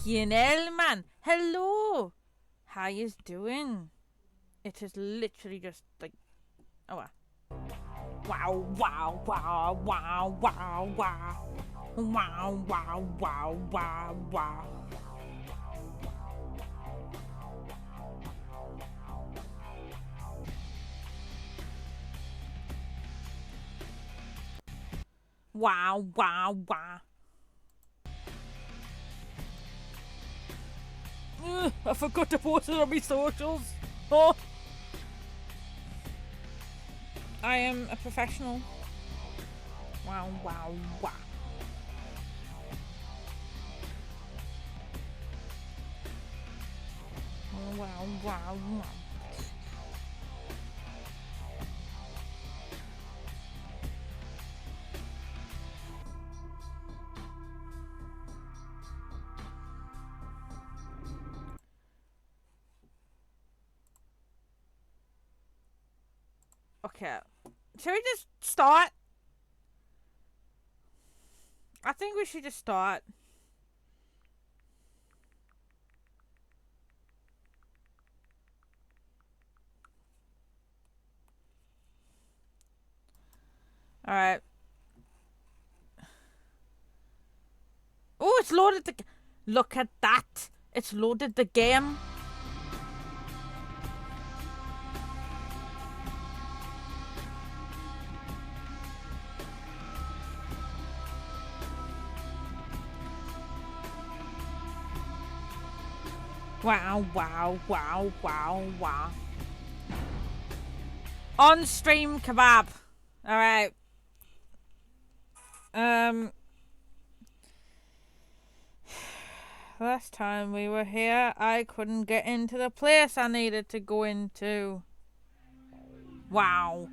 Fucking hell, man. Hello. How yous doing? It is literally just like, oh wow. Wow, wow, wow, wow, wow, wow. Wow, wow, wow, wow, wow. Wow, wow, wow. Ugh, I forgot to post it on my socials. Oh, I am a professional. Wow, wow, wow. Wow, wow, wow. Okay. Should we just start? I think we should just start. Alright. Oh, it's loaded the. Look at that. It's loaded the game. Wow, wow, wow, wow, wow. On stream kebab. Alright. Um. Last time we were here, I couldn't get into the place I needed to go into. Wow.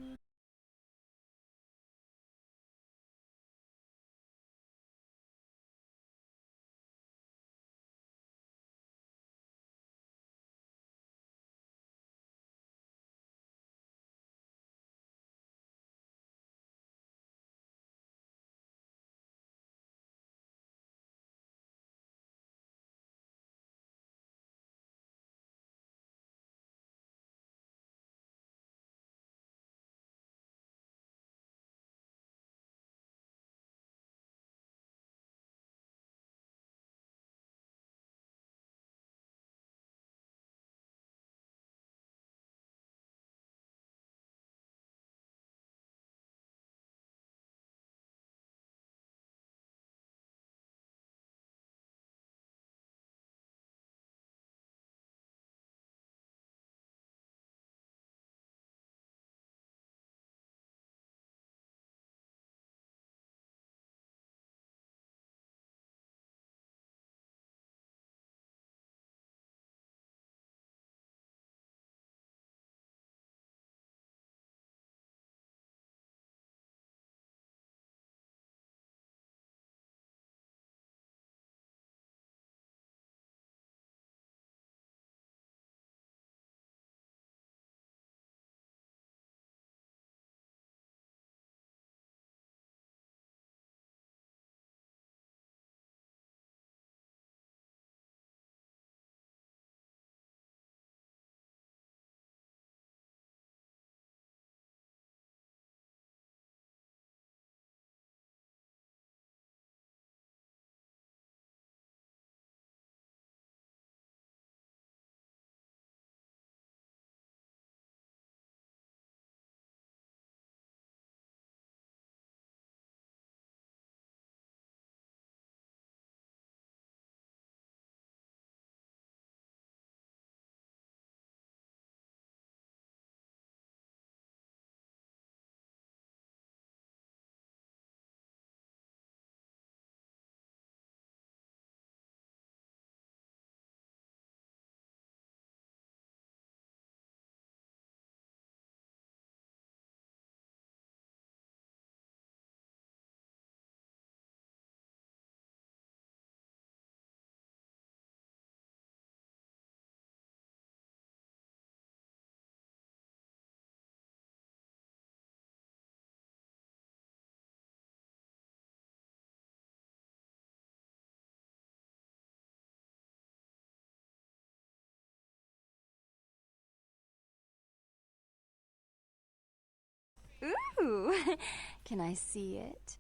Can I see it?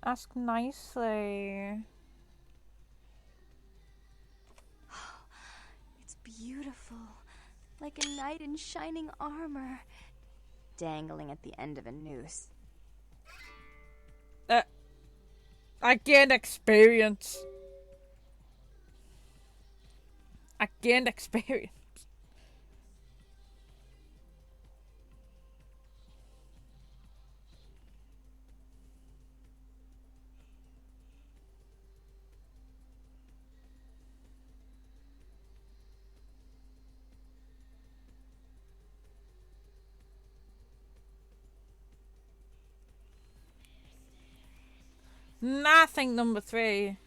Ask nicely. It's beautiful. Like a knight in shining armor, dangling at the end of a noose. I gained experience. I gained experience. Nothing, number 3.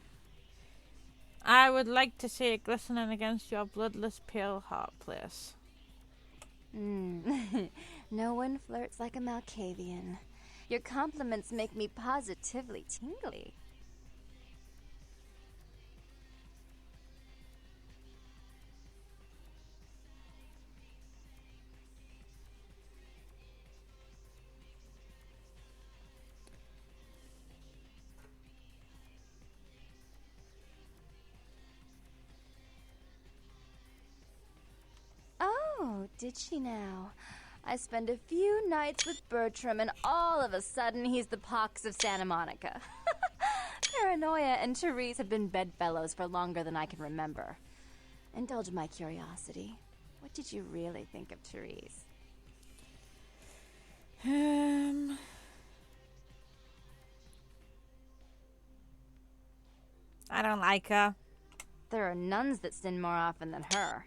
I would like to see it glistening against your bloodless pale heart, please. No one flirts like a Malkavian. Your compliments make me positively tingly. Oh, did she now? I spend a few nights with Bertram and all of a sudden he's the pox of Santa Monica. Paranoia and Therese have been bedfellows for longer than I can remember. Indulge my curiosity. What did you really think of Therese? I don't like her. There are nuns that sin more often than her.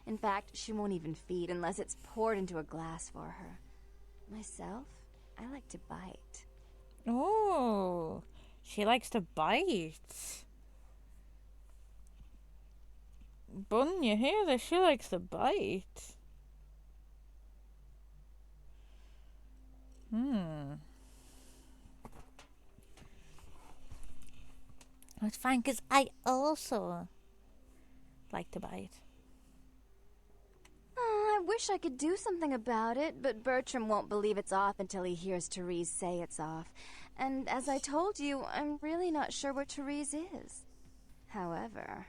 In fact, she won't even feed unless it's poured into a glass for her. Myself, I like to bite. Oh, she likes to bite. Bun, you hear this? She likes to bite. It's fine, because I also like to bite. Oh, I wish I could do something about it, but Bertram won't believe it's off until he hears Therese say it's off. And as I told you, I'm really not sure where Therese is. However...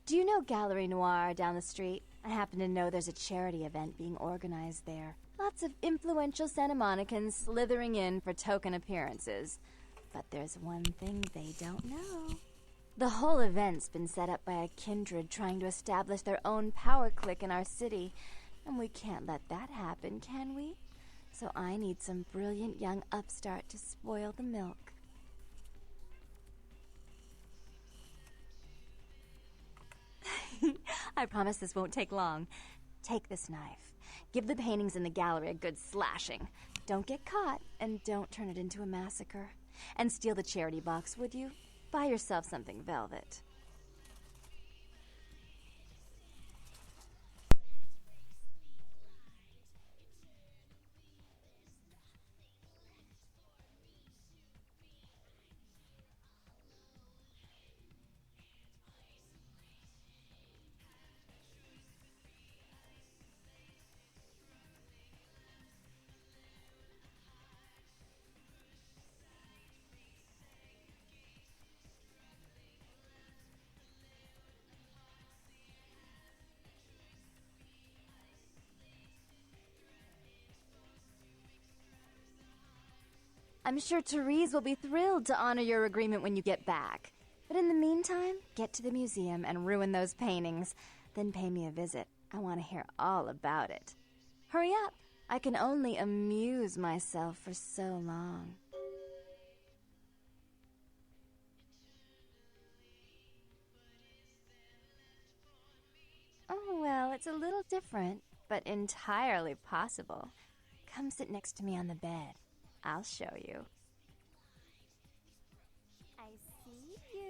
Do you know Gallery Noir down the street? I happen to know there's a charity event being organized there. Lots of influential Santa Monicans slithering in for token appearances. But there's one thing they don't know. The whole event's been set up by a kindred trying to establish their own power clique in our city. And we can't let that happen, can we? So I need some brilliant young upstart to spoil the milk. I promise this won't take long. Take this knife. Give the paintings in the gallery a good slashing. Don't get caught, and don't turn it into a massacre. And steal the charity box, would you? Buy yourself something velvet. I'm sure Therese will be thrilled to honor your agreement when you get back. But in the meantime, get to the museum and ruin those paintings. Then pay me a visit. I want to hear all about it. Hurry up. I can only amuse myself for so long. Oh, well, it's a little different, but entirely possible. Come sit next to me on the bed. I'll show you. I see you.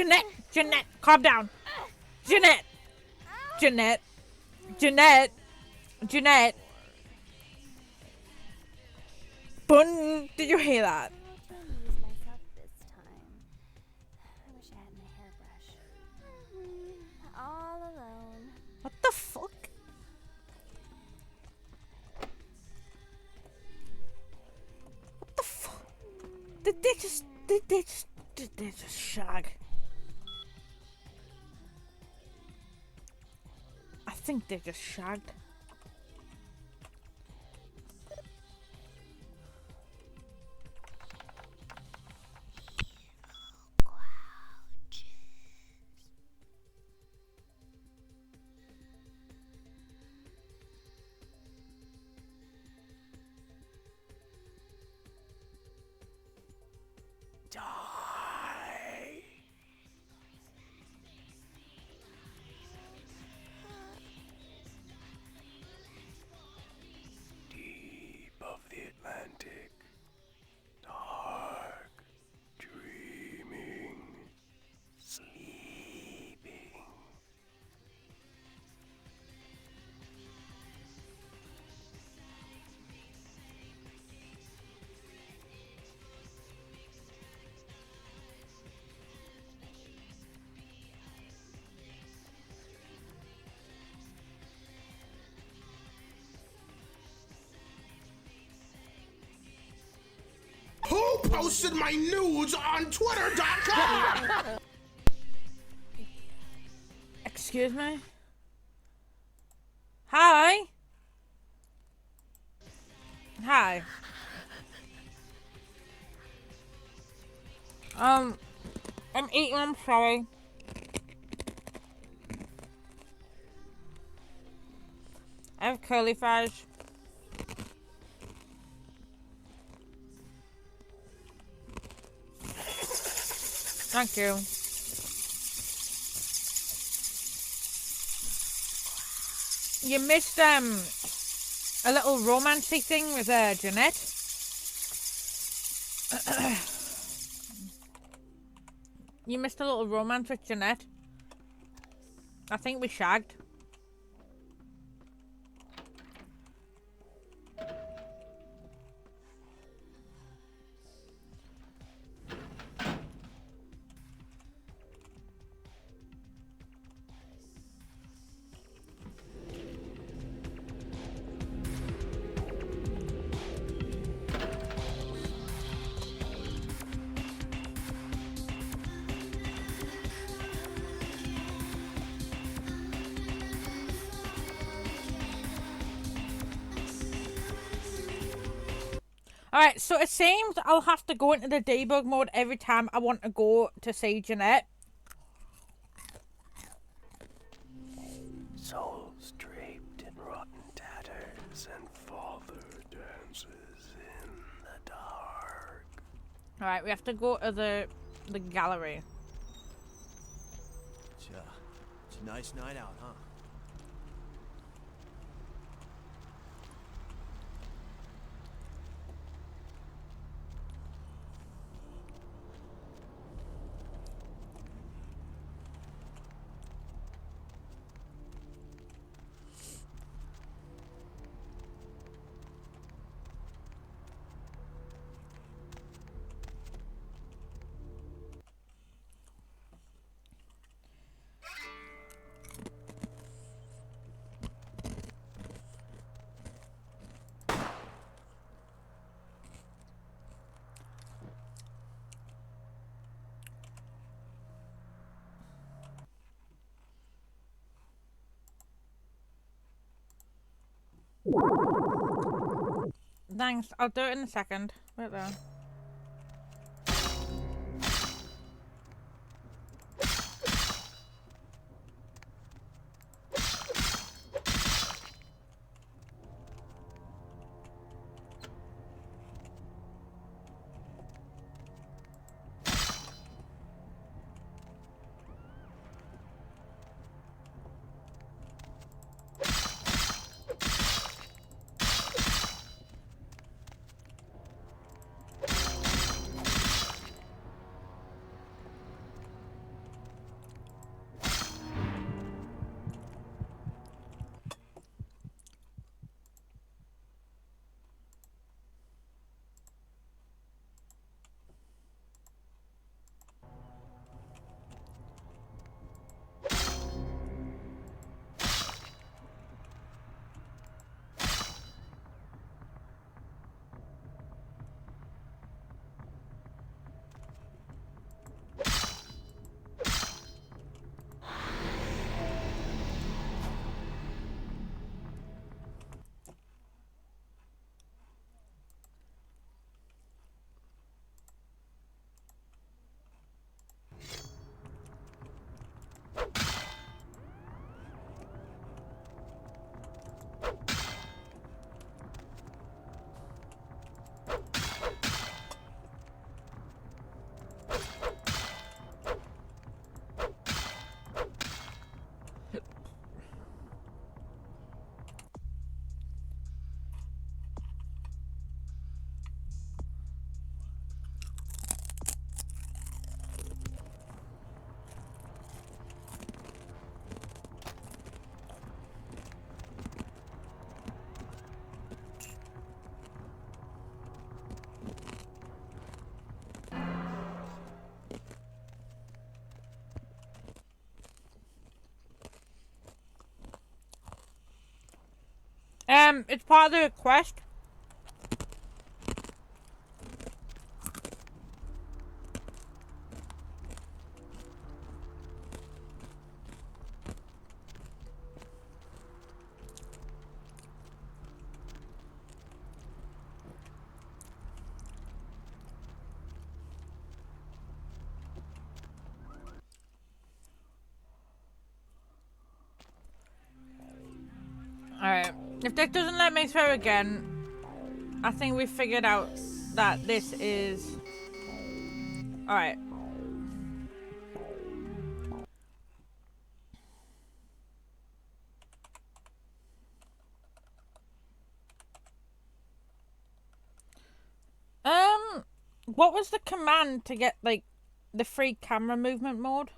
Jeanette! Jeanette! Calm down! Jeanette! Jeanette! Jeanette! Jeanette! Bun! Did you hear that? Amuse myself this time. I wish I had my hairbrush. All alone. What the fuck? What the fuck? Did they just shag? I think they just shagged. Deep of the Atlantic, dark, dreaming, sleeping. Who posted my nudes on Twitter.com? Excuse me? Hi? Hi. I'm eating, I'm sorry. I have curly fries. Thank you. You missed a little romancy thing with Jeanette. You missed a little romance with Jeanette. I think we shagged. Alright, so it seems I'll have to go into the debug mode every time I want to go to see Jeanette. Souls draped in rotten tatters and father dances in the dark. Alright, we have to go to the gallery. It's a nice night out, huh? Thanks, I'll do it in a second. Wait there. It's part of the quest. Alright. If this doesn't let me through again, I think we figured out that this is... Alright. What was the command to get, like, the free camera movement mode?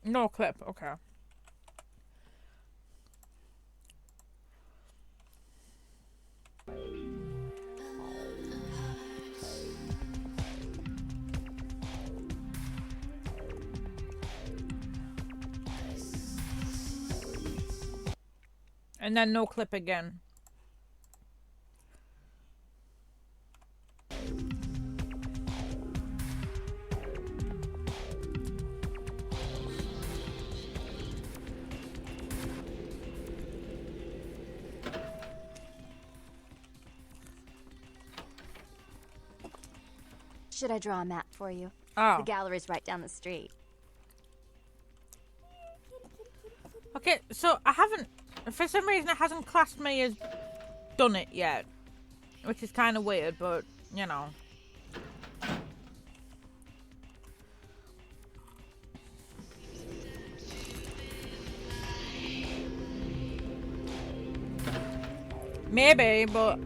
No clip, okay. And then no clip again. Should I draw a map for you? Oh. The gallery's right down the street. Okay, so I haven't... For some reason it hasn't classed me as done it yet. Which is kind of weird, but, you know. Maybe, but...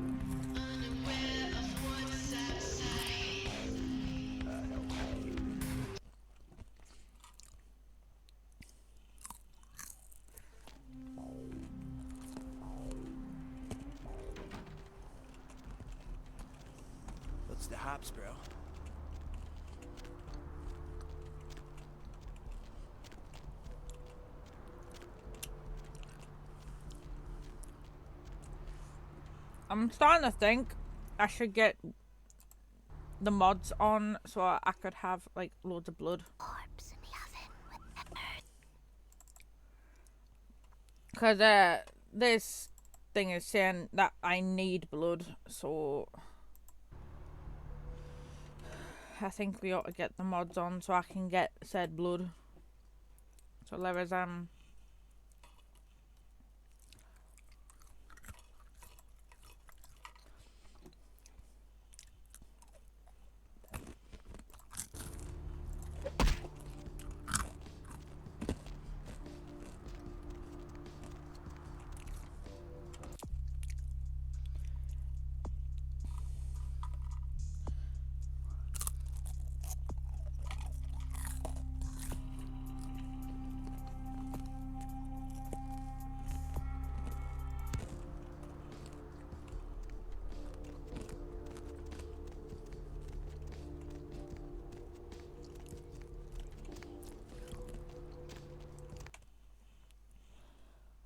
What's the hops, bro? I'm starting to think I should get the mods on so I could have, like, loads of blood. Orbs in the oven with pepper. Because this thing is saying that I need blood, so I think we ought to get the mods on so I can get said blood. So there is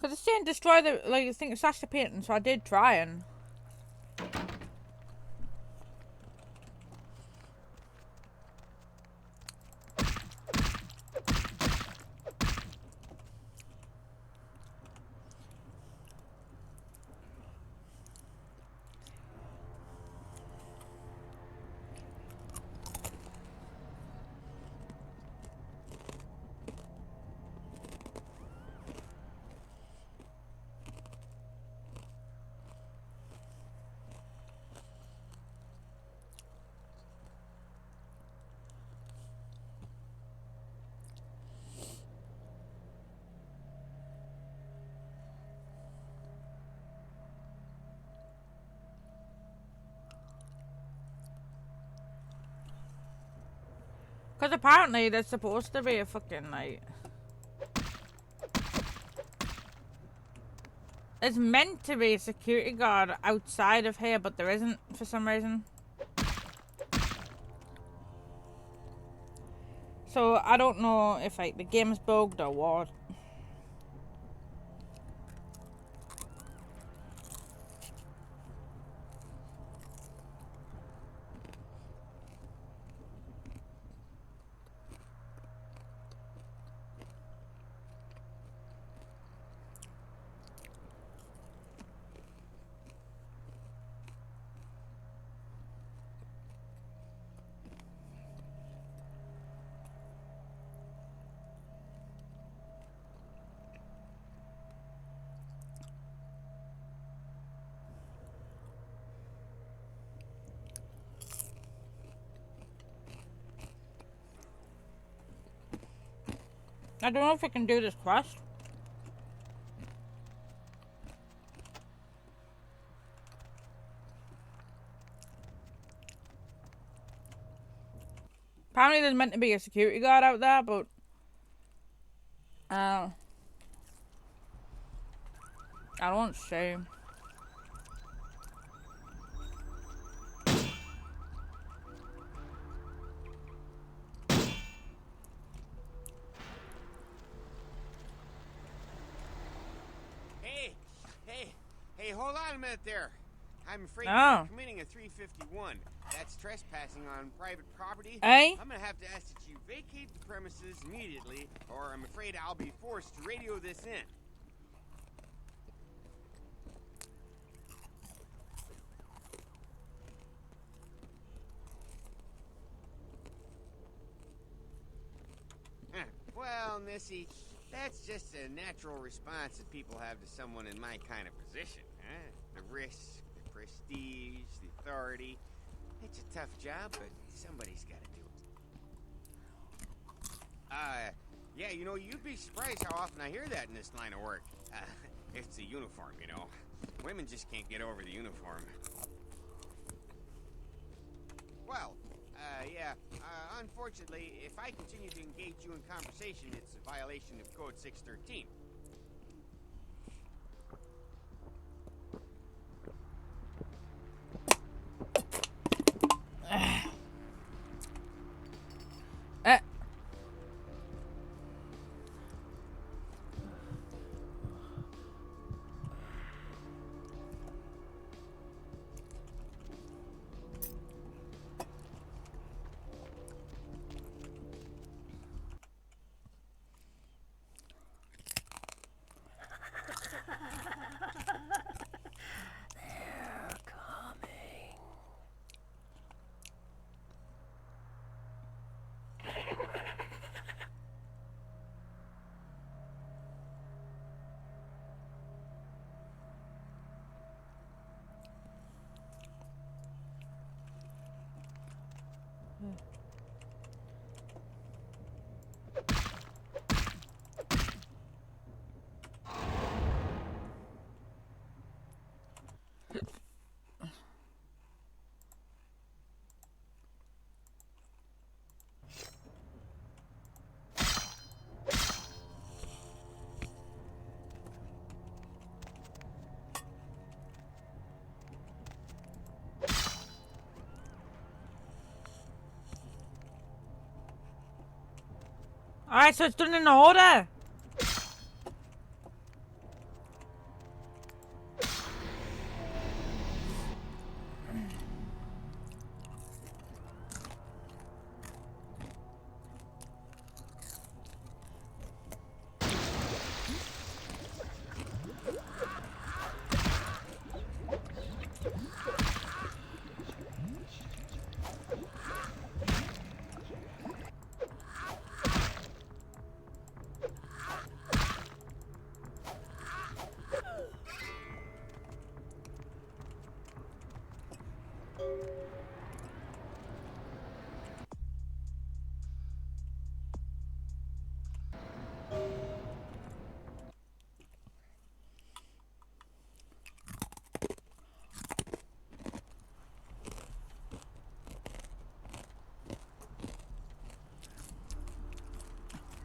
because it's saying destroy the, like, I think it's slash the painting, so I did try and... Because apparently there's supposed to be a fucking, like... There's meant to be a security guard outside of here, but there isn't for some reason. So I don't know if like the game's bugged or what. I don't know if we can do this quest. Apparently there's meant to be a security guard out there, but I don't see. Hey, hold on a minute there. I'm afraid Oh. you're committing a 351. That's trespassing on private property. Eh? I'm gonna have to ask that you vacate the premises immediately, or I'm afraid I'll be forced to radio this in. Well, Missy, that's just a natural response that people have to someone in my kind of position. The risk, the prestige, the authority. It's a tough job, but somebody's got to do it. Yeah, you know, you'd be surprised how often I hear that in this line of work. It's the uniform, you know. Women just can't get over the uniform. Well, yeah. Unfortunately, if I continue to engage you in conversation, it's a violation of Code 613. Alright, so it's done in order.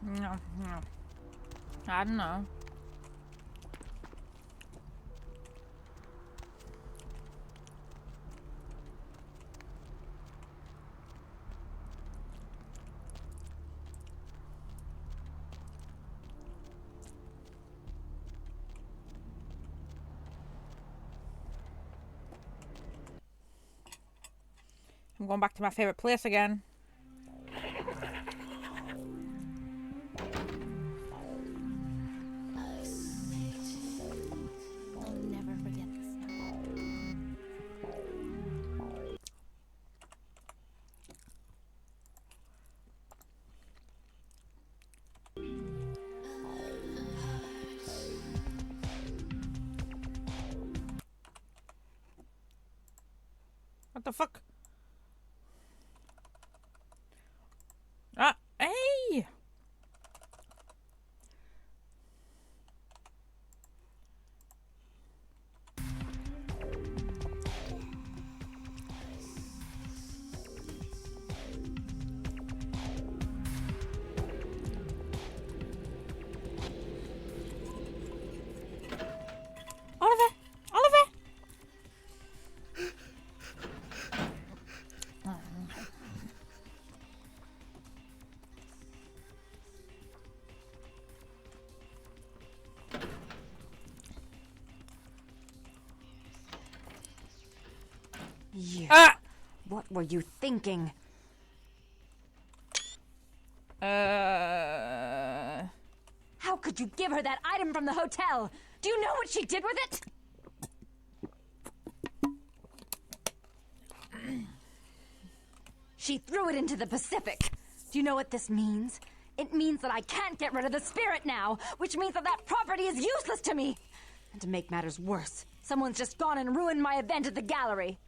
No. I don't know. I'm going back to my favorite place again. I'll never forget this. What the fuck? Ah, hey! Oliver! Oliver! You. Ah! What were you thinking? How could you give her that item from the hotel? Do you know what she did with it? She threw it into the Pacific. Do you know what this means? It means that I can't get rid of the spirit now, which means that that property is useless to me. And to make matters worse, someone's just gone and ruined my event at the gallery.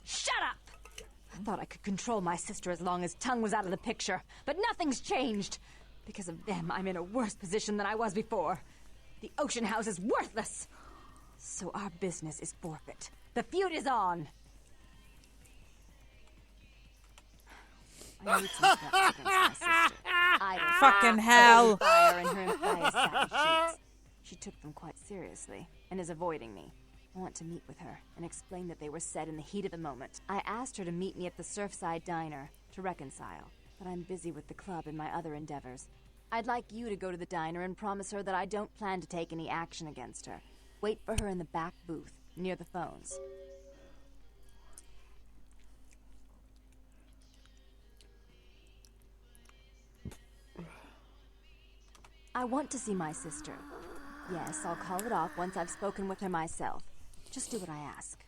Shut up! I thought I could control my sister as long as Tongue was out of the picture, but nothing's changed. Because of them, I'm in a worse position than I was before. The Ocean House is worthless. So our business is forfeit. The feud is on. I need some steps against my sister. I Fucking hell! fire in her implied satin sheets. She took them quite seriously and is avoiding me. I want to meet with her and explain that they were said in the heat of the moment. I asked her to meet me at the Surfside Diner to reconcile, but I'm busy with the club and my other endeavors. I'd like you to go to the diner and promise her that I don't plan to take any action against her. Wait for her in the back booth, near the phones. I want to see my sister. Yes, I'll call it off once I've spoken with her myself. Just do what I ask.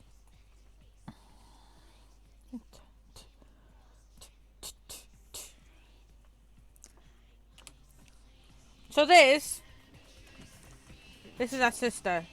So this is our sister.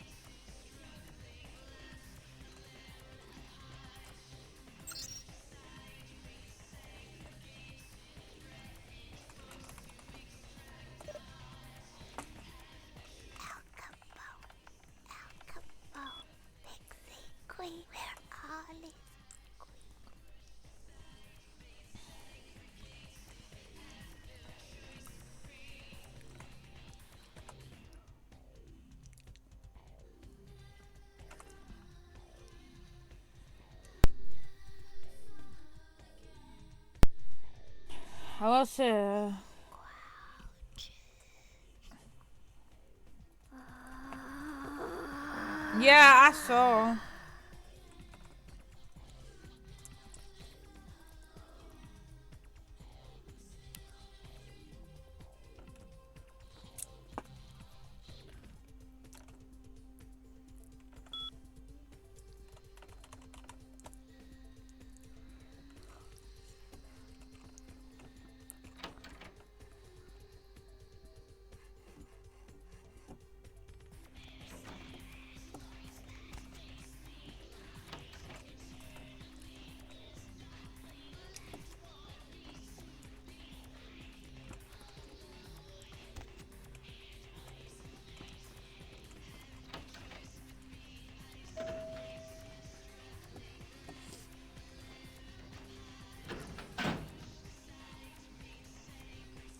How else? Yeah, I saw.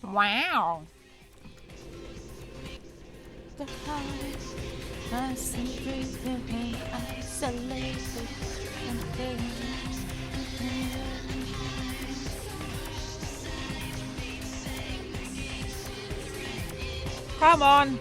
Wow. The heart, nice and breathing and isolated and Come on.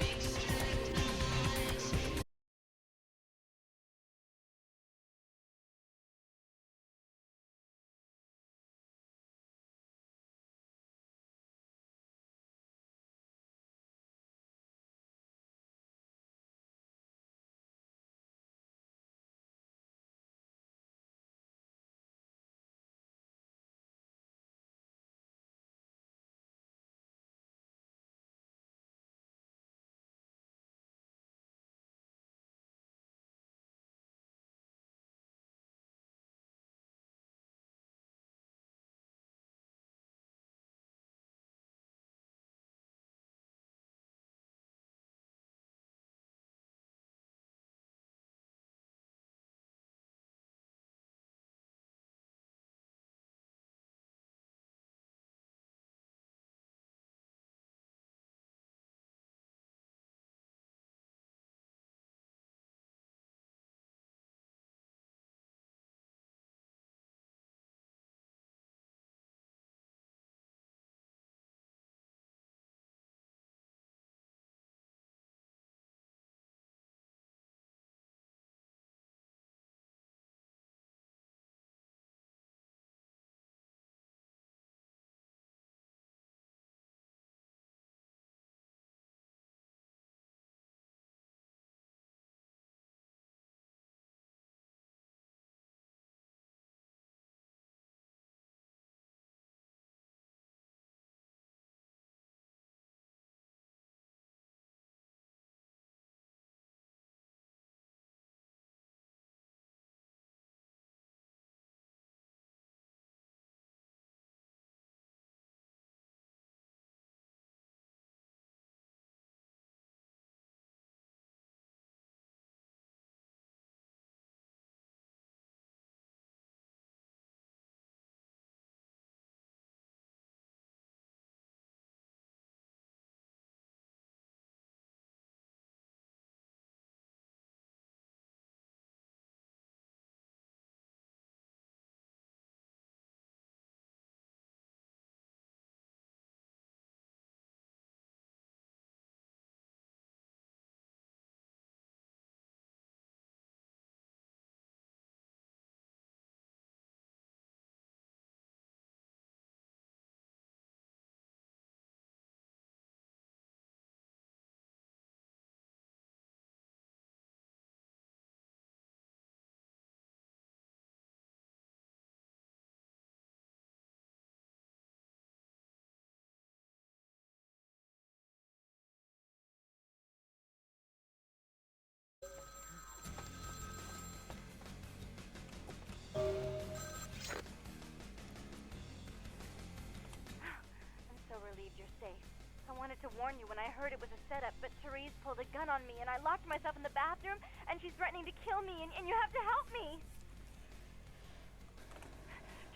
you're safe. I wanted to warn you when I heard it was a setup, but Therese pulled a gun on me and I locked myself in the bathroom and she's threatening to kill me and you have to help me.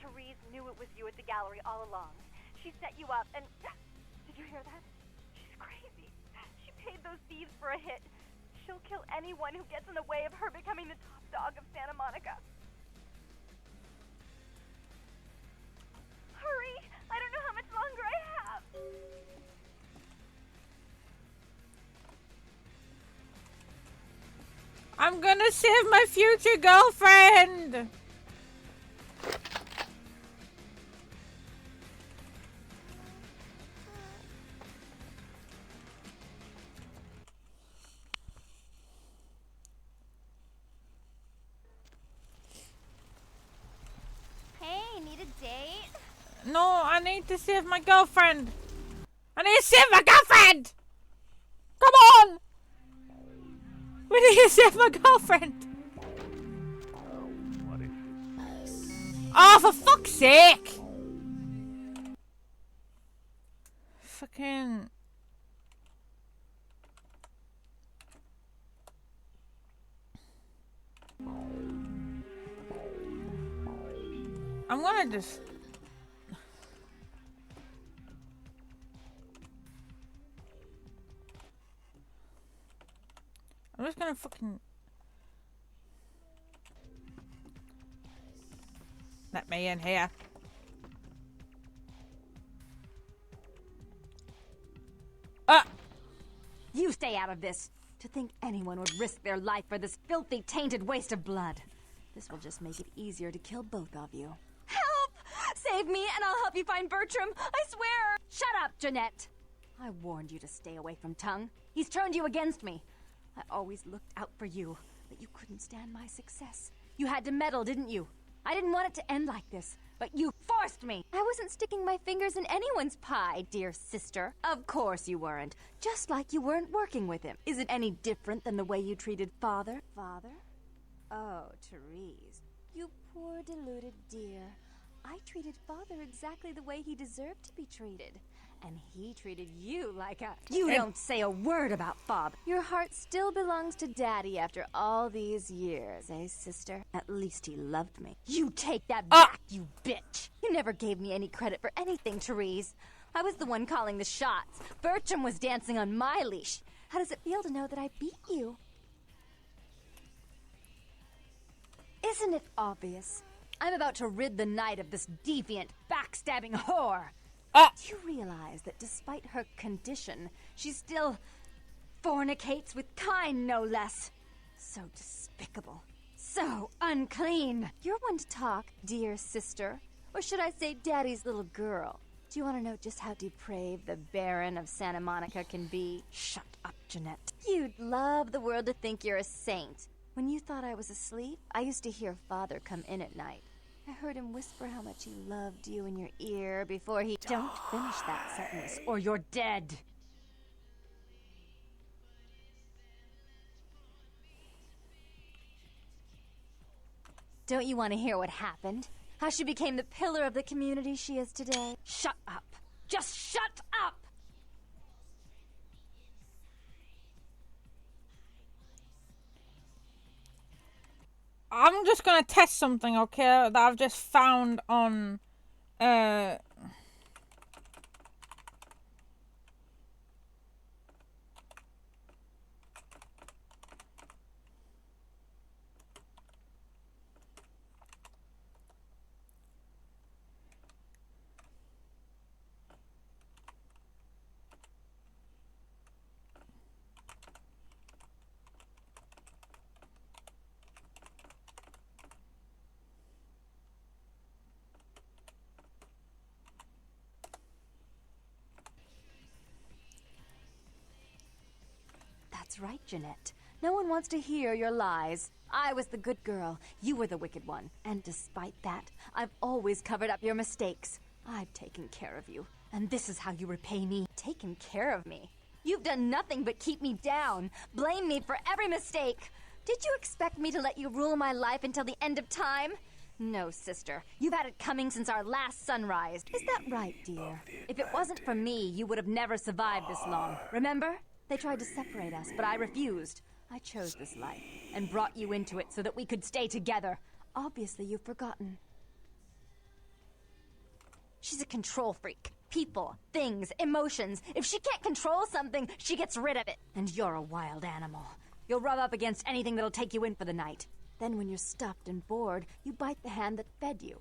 Therese knew it was you at the gallery all along. She set you up and... Did you hear that? She's crazy. She paid those thieves for a hit. She'll kill anyone who gets in the way of her becoming the top dog of Santa Monica. Hurry! I don't know how much longer I have. I'm gonna save my future girlfriend! Hey, need a date? No, I need to save my girlfriend! I need to save my girlfriend! Come on! We need to save my girlfriend! Oh, for fuck's sake! Fucking... I'm gonna just... I'm just gonna fucking... Let me in here. You stay out of this. To think anyone would risk their life for this filthy, tainted waste of blood. This will just make it easier to kill both of you. Help! Save me and I'll help you find Bertram. I swear! Shut up, Jeanette. I warned you to stay away from Tongue. He's turned you against me. I always looked out for you, but you couldn't stand my success. You had to meddle, didn't you? I didn't want it to end like this, but you forced me. I wasn't sticking my fingers in anyone's pie, dear sister. Of course you weren't. Just like you weren't working with him. Is it any different than the way you treated Father? Father? Oh, Therese. You poor deluded dear. I treated Father exactly the way he deserved to be treated. And he treated you like a... You don't say a word about Bob. Your heart still belongs to Daddy after all these years, eh, sister? At least he loved me. You take that back, you bitch! You never gave me any credit for anything, Therese. I was the one calling the shots. Bertram was dancing on my leash. How does it feel to know that I beat you? Isn't it obvious? I'm about to rid the night of this deviant, backstabbing whore. Do you realize that despite her condition, she still fornicates with Kine, no less? So despicable. So unclean. You're one to talk, dear sister. Or should I say Daddy's little girl? Do you want to know just how depraved the Baron of Santa Monica can be? Shut up, Jeanette. You'd love the world to think you're a saint. When you thought I was asleep, I used to hear Father come in at night. I heard him whisper how much he loved you in your ear before he... Don't finish that sentence, or you're dead! Don't you want to hear what happened? How she became the pillar of the community she is today? Shut up! Just shut up! I'm just gonna test something, okay, that I've just found on, That's right, Jeanette. No one wants to hear your lies. I was the good girl. You were the wicked one. And despite that, I've always covered up your mistakes. I've taken care of you. And this is how you repay me. Taken care of me. You've done nothing but keep me down. Blame me for every mistake. Did you expect me to let you rule my life until the end of time? No, sister. You've had it coming since our last sunrise. Is that right, dear? If it wasn't for me, you would have never survived this long. Remember? They tried to separate us, but I refused. I chose this life and brought you into it so that we could stay together. Obviously, you've forgotten. She's a control freak. People, things, emotions. If she can't control something, she gets rid of it. And you're a wild animal. You'll rub up against anything that'll take you in for the night. Then when you're stuffed and bored, you bite the hand that fed you.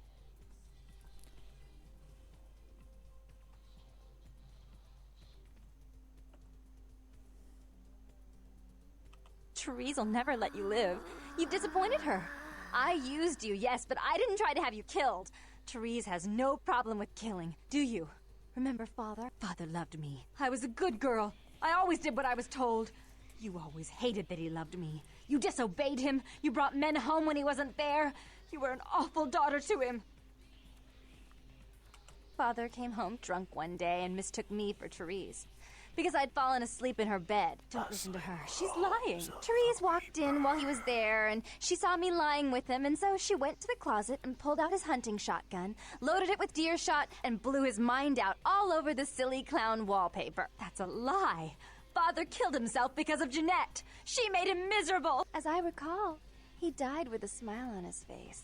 Therese will never let you live. You've disappointed her. I used you, yes, but I didn't try to have you killed. Therese has no problem with killing, do you? Remember Father? Father loved me. I was a good girl. I always did what I was told. You always hated that he loved me. You disobeyed him. You brought men home when he wasn't there. You were an awful daughter to him. Father came home drunk one day and mistook me for Therese. Because I'd fallen asleep in her bed. Don't listen to her. She's lying. Therese walked in while he was there, and she saw me lying with him, and so she went to the closet and pulled out his hunting shotgun, loaded it with deer shot, and blew his mind out all over the silly clown wallpaper. That's a lie. Father killed himself because of Jeanette. She made him miserable. As I recall, he died with a smile on his face.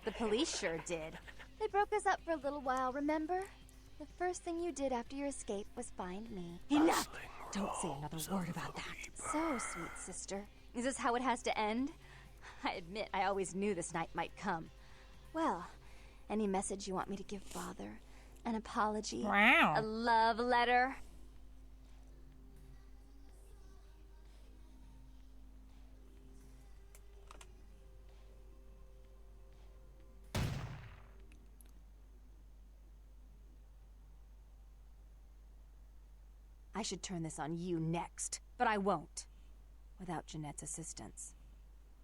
The police sure did. They broke us up for a little while, remember? The first thing you did after your escape was find me. Enough! Don't say another word about that. So, sweet sister. Is this how it has to end? I admit I always knew this night might come. Well, any message you want me to give Father? An apology? Wow. A love letter? I should turn this on you next, but I won't. Without Jeanette's assistance.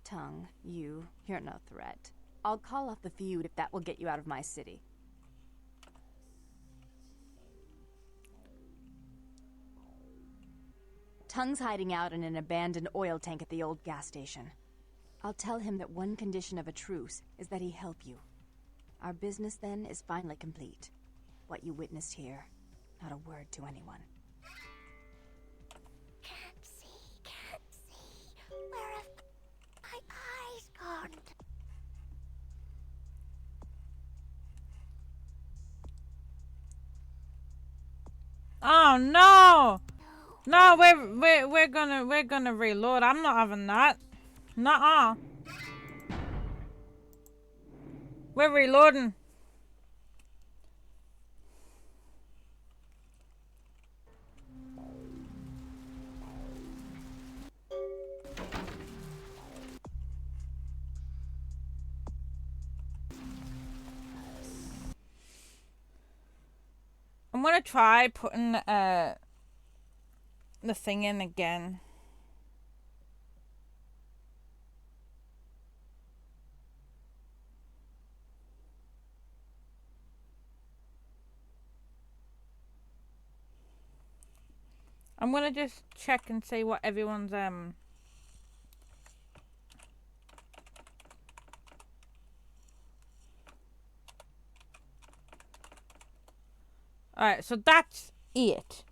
Tongue, you're no threat. I'll call off the feud if that will get you out of my city. Tongue's hiding out in an abandoned oil tank at the old gas station. I'll tell him that one condition of a truce is that he help you. Our business then is finally complete. What you witnessed here, not a word to anyone. Can't see. Where have my eyes gone? Oh no! No, we're gonna reload. I'm not having that. Nuh-uh. We're reloading. I'm gonna try putting the thing in again. I'm gonna just check and see what everyone's Alright, so that's it.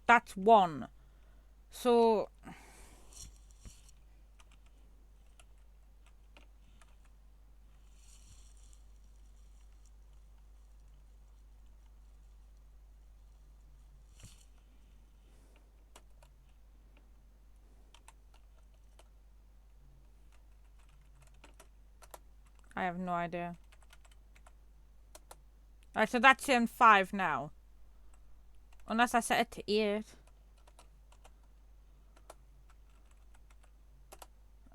That's one. So I have no idea. Alright, so that's in 5 now. Unless I set it to 8.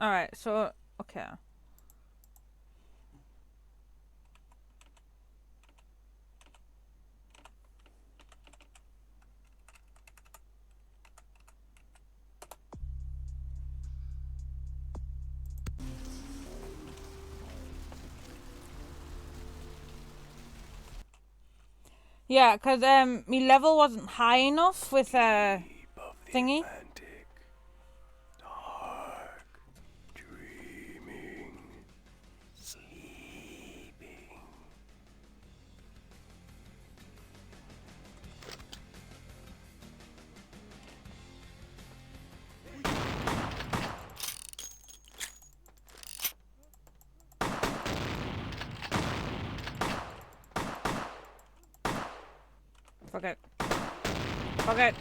Alright, so okay. Yeah, because my level wasn't high enough with thingy. Atlantic, dark, dreaming, sleeping. Fuck it. Fuck it.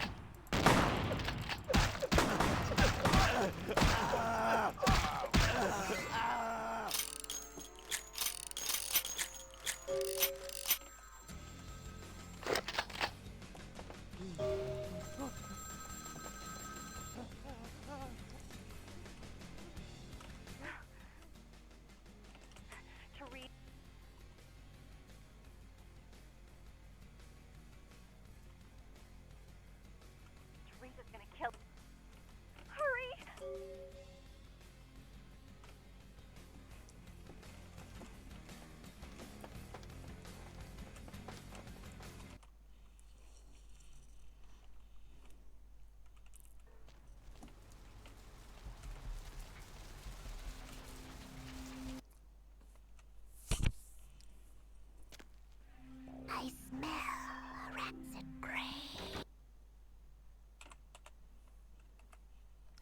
Therese. Teresa's gonna kill. Hurry! I smell a rancid grave.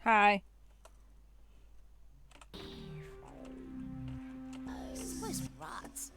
Hi. This place rots.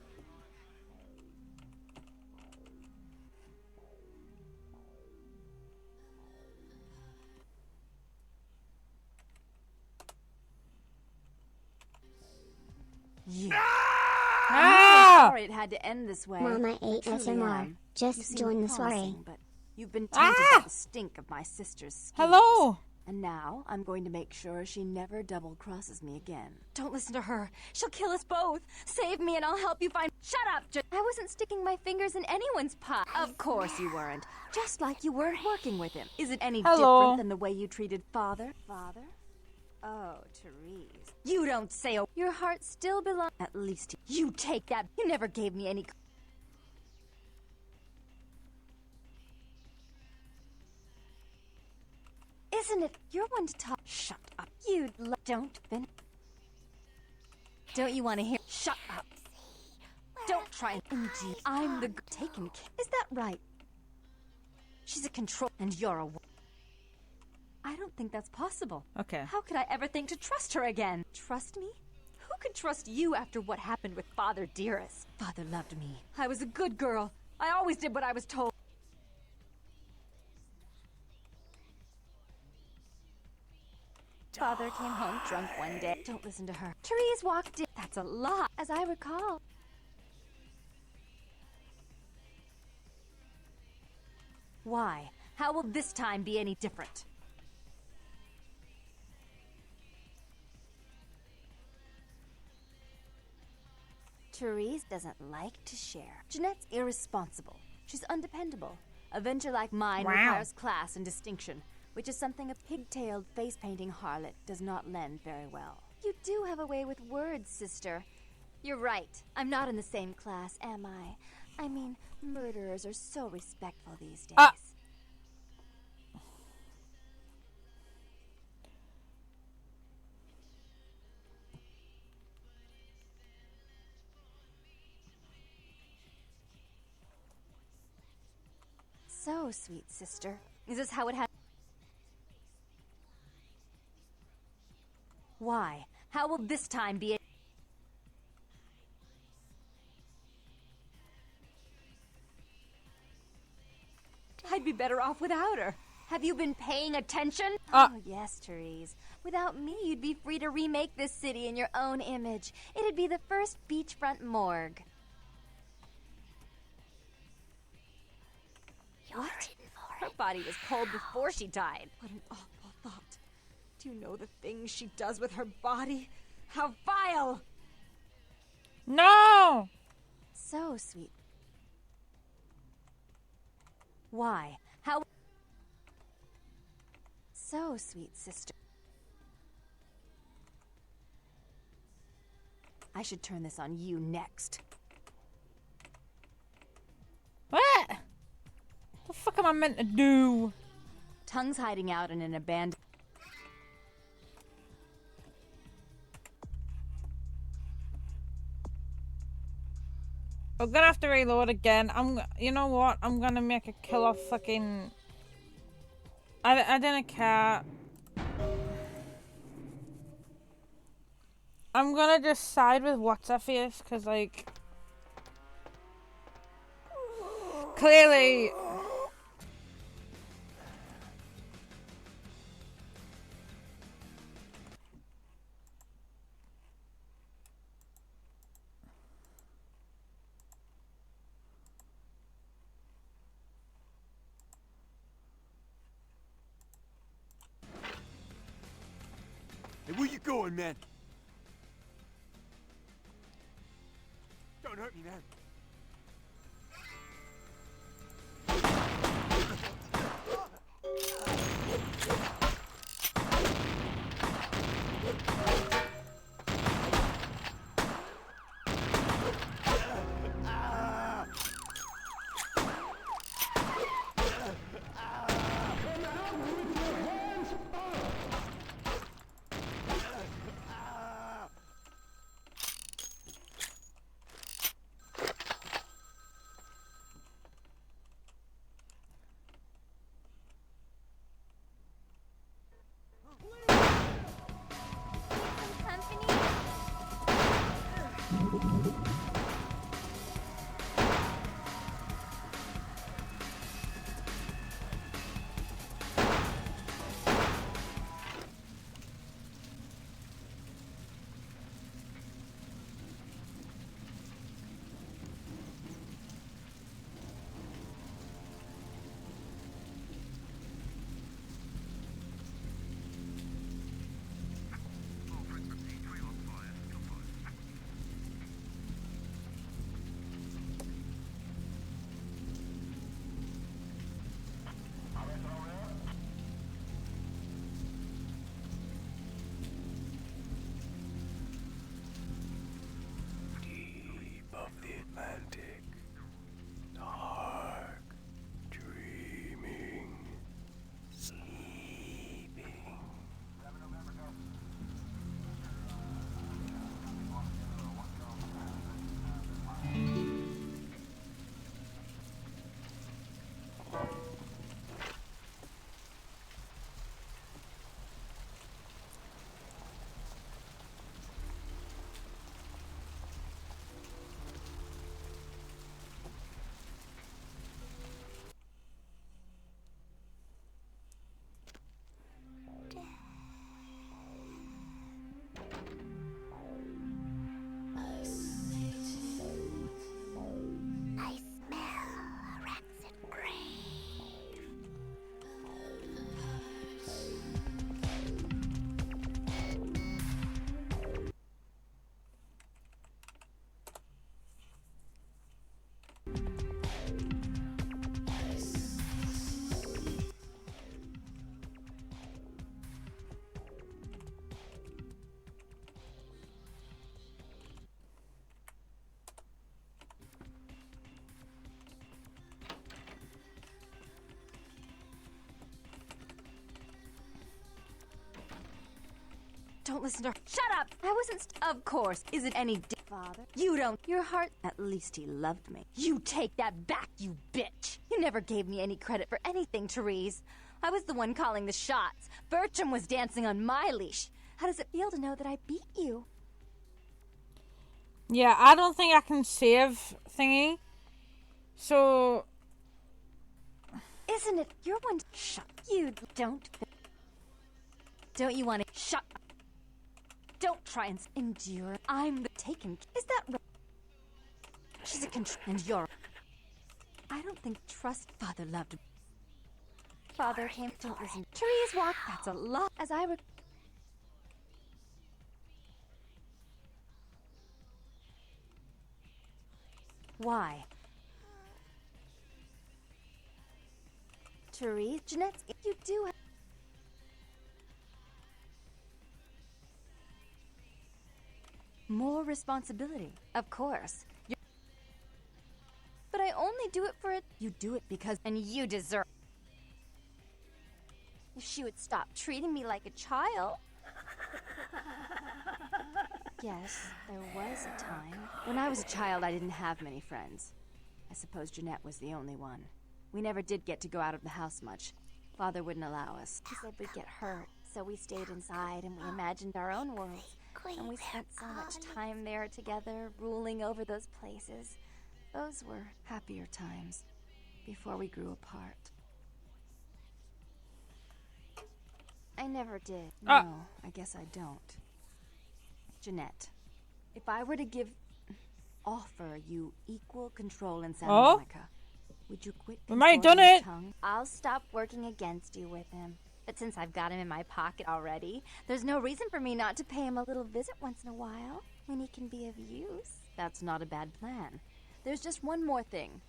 You. Ah! Sorry it had to end this way. Mama I ate truly SMR. am. You Just seem join the promising, soiree. but you've been tainted by the stink of my sister's schemes. Hello. And now I'm going to make sure she never double crosses me again. Don't listen to her. She'll kill us both. Save me and I'll help you find. Shut up! I wasn't sticking my fingers in anyone's pie. Of course you weren't. Just like you weren't working with him. Is it any Hello. different than the way you treated father? Father? Oh, Therese. You don't say a. Your heart still belongs. At least you take that. You never gave me any. Isn't it? You're one to talk. Shut up. You don't fin. Don't you want to hear? Shut up. Don't try and. Indeed, I'm the taken care. Is that right? She's a control, and you're a. I don't think that's possible. Okay. How could I ever think to trust her again? Trust me? Who could trust you after what happened with Father Dearest? Father loved me. I was a good girl. I always did what I was told. Father came home drunk one day. Don't listen to her. Therese walked in. That's a lie, as I recall. Why? How will this time be any different? Therese doesn't like to share. Jeanette's irresponsible. She's undependable. A venture like mine Wow. requires class and distinction, which is something a pig-tailed, face-painting harlot does not lend very well. You do have a way with words, sister. You're right. I'm not in the same class, am I? I mean, murderers are so respectful these days. So, sweet sister. Is this how it has? Why? How will this time be? I'd be better off without her. Have you been paying attention? Oh, yes, Therese. Without me, you'd be free to remake this city in your own image. It'd be the first beachfront morgue. What? Her body was cold before she died. What an awful thought. Do you know the things she does with her body? How vile! No! So sweet. Why? How? So sweet, sister. I should turn this on you next. What? fuck am I meant to do? Tongue's hiding out in an abandoned... We're gonna have to reload again. You know what? I'm gonna make a killer fucking... I don't care. I'm gonna just side with what's her face, cause like... Clearly... Hey, where you going, man? Don't hurt me, man. Deep of the Atlantic, dark, dreaming, sleeping. I smell a rancid grave. Don't listen to her. Shut up! I wasn't of course. Isn't any father? You don't. Your heart... At least he loved me. You take that back, you bitch! You never gave me any credit for anything, Therese. I was the one calling the shots. Bertram was dancing on my leash. How does it feel to know that I beat you? Yeah, I don't think I can save thingy. So... Isn't it? You're one... Shut. You don't... Don't you want to... Shut up. Don't try and endure. I'm the taken... Is that right? She's a and you're... I don't think trust Father loved... Father came... Don't listen. Therese walk... That's a lot. As I... Why? Therese, Jeanette, you do have... More responsibility, of course. But I only only do it for it. You do it because, and you deserve. If she would stop treating me like a child. Yes, there was a time. When I was a child, I didn't have many friends. I suppose Jeanette was the only one. We never did get to go out of the house much. Father wouldn't allow us. He said we'd get hurt, so we stayed inside and we imagined our own worlds. And we spent so much time there together, ruling over those places. Those were happier times, before we grew apart. I never did. No, I guess I don't. Jeanette, if I were to offer you equal control in Santa Monica, would you quit controlling your tongue? I'll stop working against you with him. But since I've got him in my pocket already, there's no reason for me not to pay him a little visit once in a while, when he can be of use. That's not a bad plan. There's just one more thing.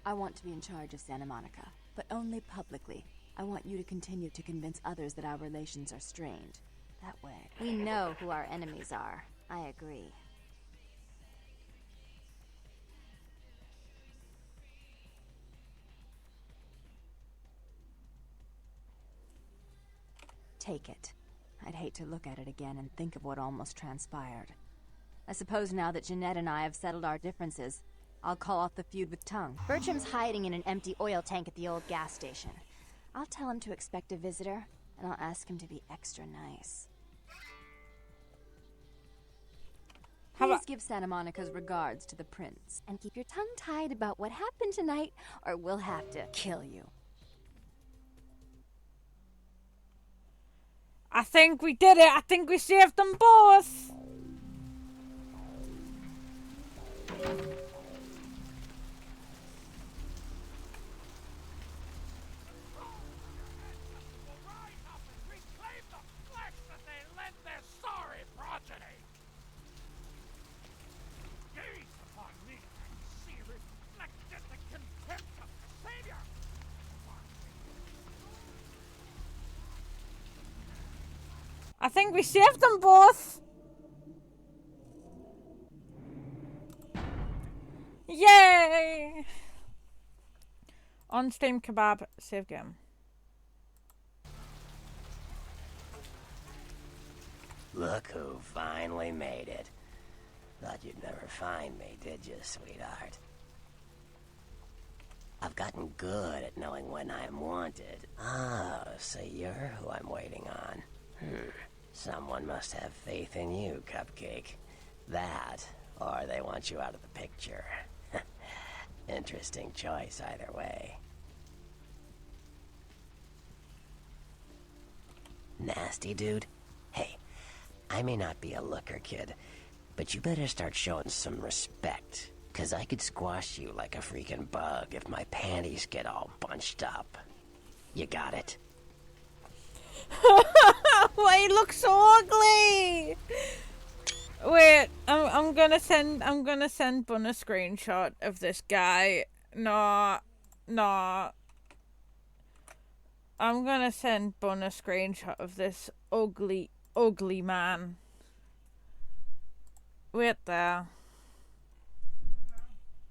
I want to be in charge of Santa Monica, but only publicly. I want you to continue to convince others that our relations are strained. That way, we know who our enemies are. I agree. Take it. I'd hate to look at it again and think of what almost transpired. I suppose now that Jeanette and I have settled our differences, I'll call off the feud with Tongue. Bertram's hiding in an empty oil tank at the old gas station. I'll tell him to expect a visitor, and I'll ask him to be extra nice. Please give Santa Monica's regards to the prince, and keep your tongue tied about what happened tonight, or we'll have to kill you. I think we did it. I think we saved them both. I think we saved them both. Yay! On Steam Kebab save game. Look who finally made it. Thought you'd never find me, did you, sweetheart? I've gotten good at knowing when I'm wanted. Oh, so you're who I'm waiting on. Someone must have faith in you, Cupcake. That, or they want you out of the picture. Interesting choice either way. Nasty dude? Hey, I may not be a looker, kid, but you better start showing some respect, 'cause I could squash you like a freaking bug if my panties get all bunched up. You got it? Why he looks so ugly? Wait, I'm gonna send Bun a screenshot of this guy. No. I'm gonna send Bun a screenshot of this ugly man. Wait there.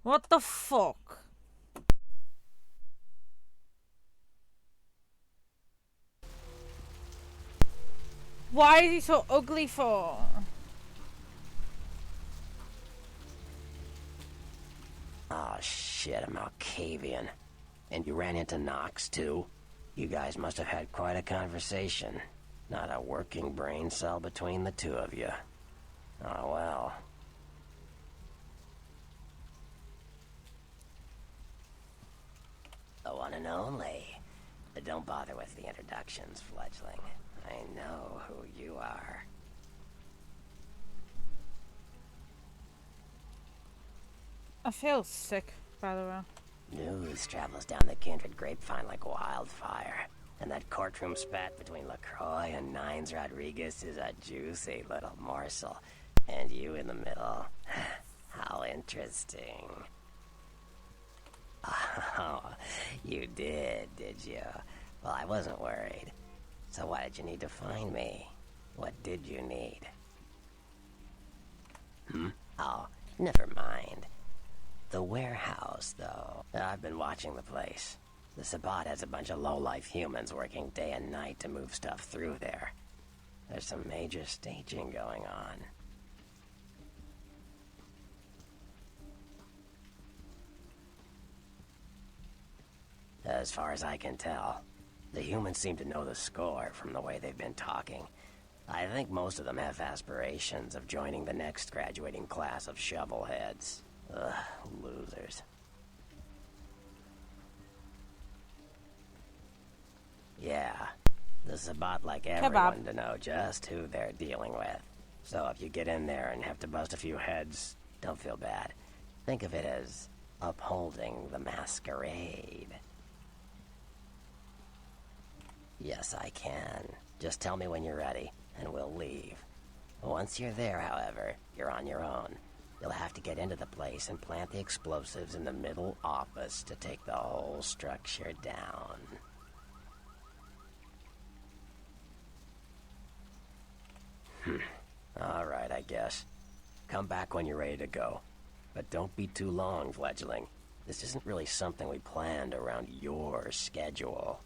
What the fuck? Why is he so ugly for? Oh shit, I'm Malkavian. And you ran into Knox too? You guys must have had quite a conversation. Not a working brain cell between the two of you. Oh well. The one and only. But don't bother with the introductions, fledgling. I know who you are. I feel sick, by the way. News travels down the kindred grapevine like wildfire. And that courtroom spat between LaCroix and Nines Rodriguez is a juicy little morsel. And you in the middle. How interesting. Oh, you did you? Well, I wasn't worried. So why did you need to find me? What did you need? Oh, never mind. The warehouse, though. I've been watching the place. The Sabbat has a bunch of low-life humans working day and night to move stuff through there. There's some major staging going on. As far as I can tell, the humans seem to know the score from the way they've been talking. I think most of them have aspirations of joining the next graduating class of shovelheads. Ugh, losers. Yeah, the Sabbat like everyone to know just who they're dealing with. So if you get in there and have to bust a few heads, don't feel bad. Think of it as upholding the Masquerade. Yes, I can. Just tell me when you're ready, and we'll leave. Once you're there, however, you're on your own. You'll have to get into the place and plant the explosives in the middle office to take the whole structure down. All right, I guess. Come back when you're ready to go. But don't be too long, fledgling. This isn't really something we planned around your schedule.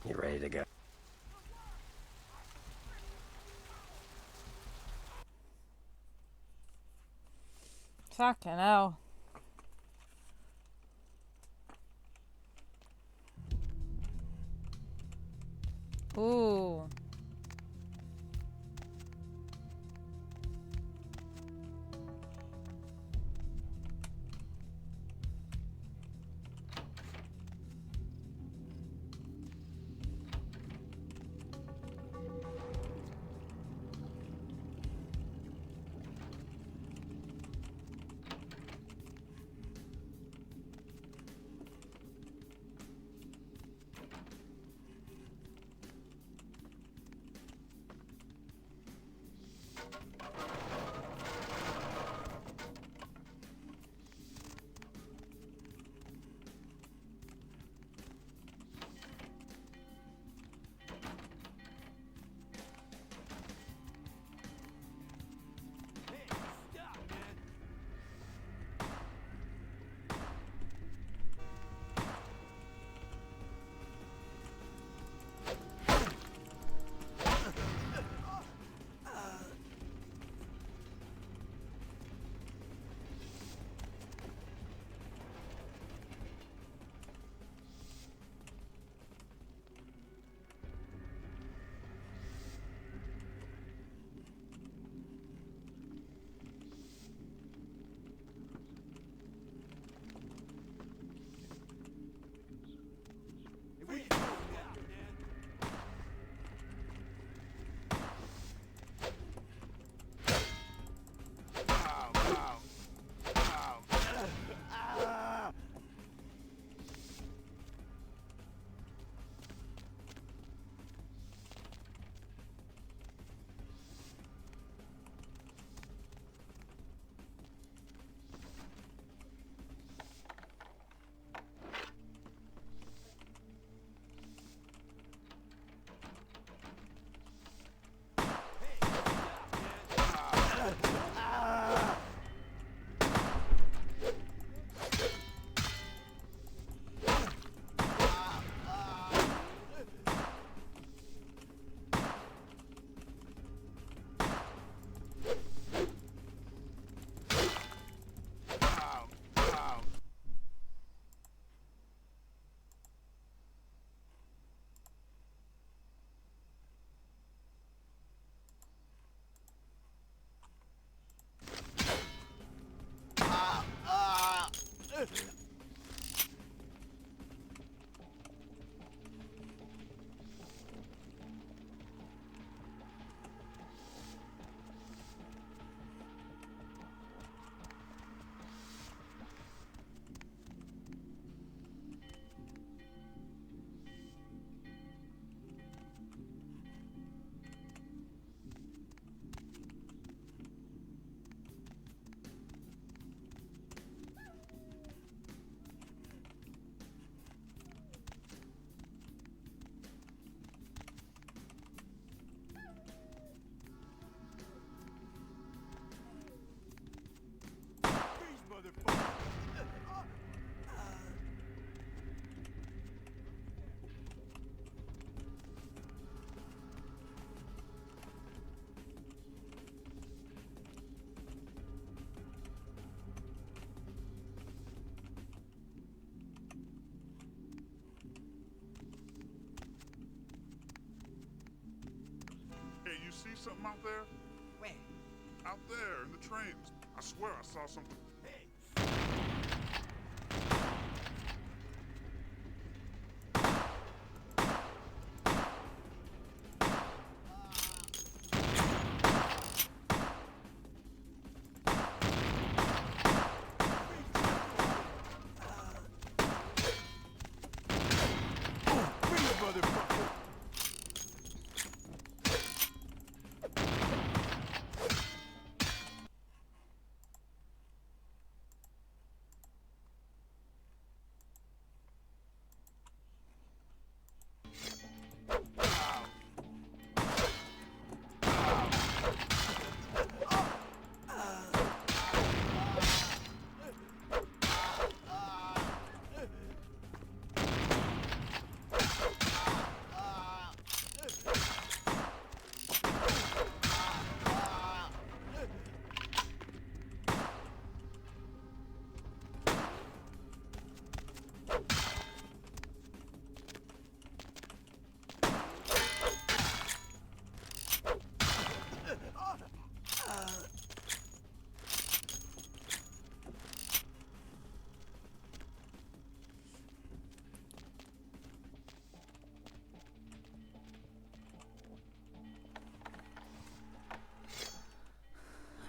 You ready to go? Fucking hell. Ooh. you see something out there? Where? Out there, in the trains. I swear I saw something. Bring it, motherfucker!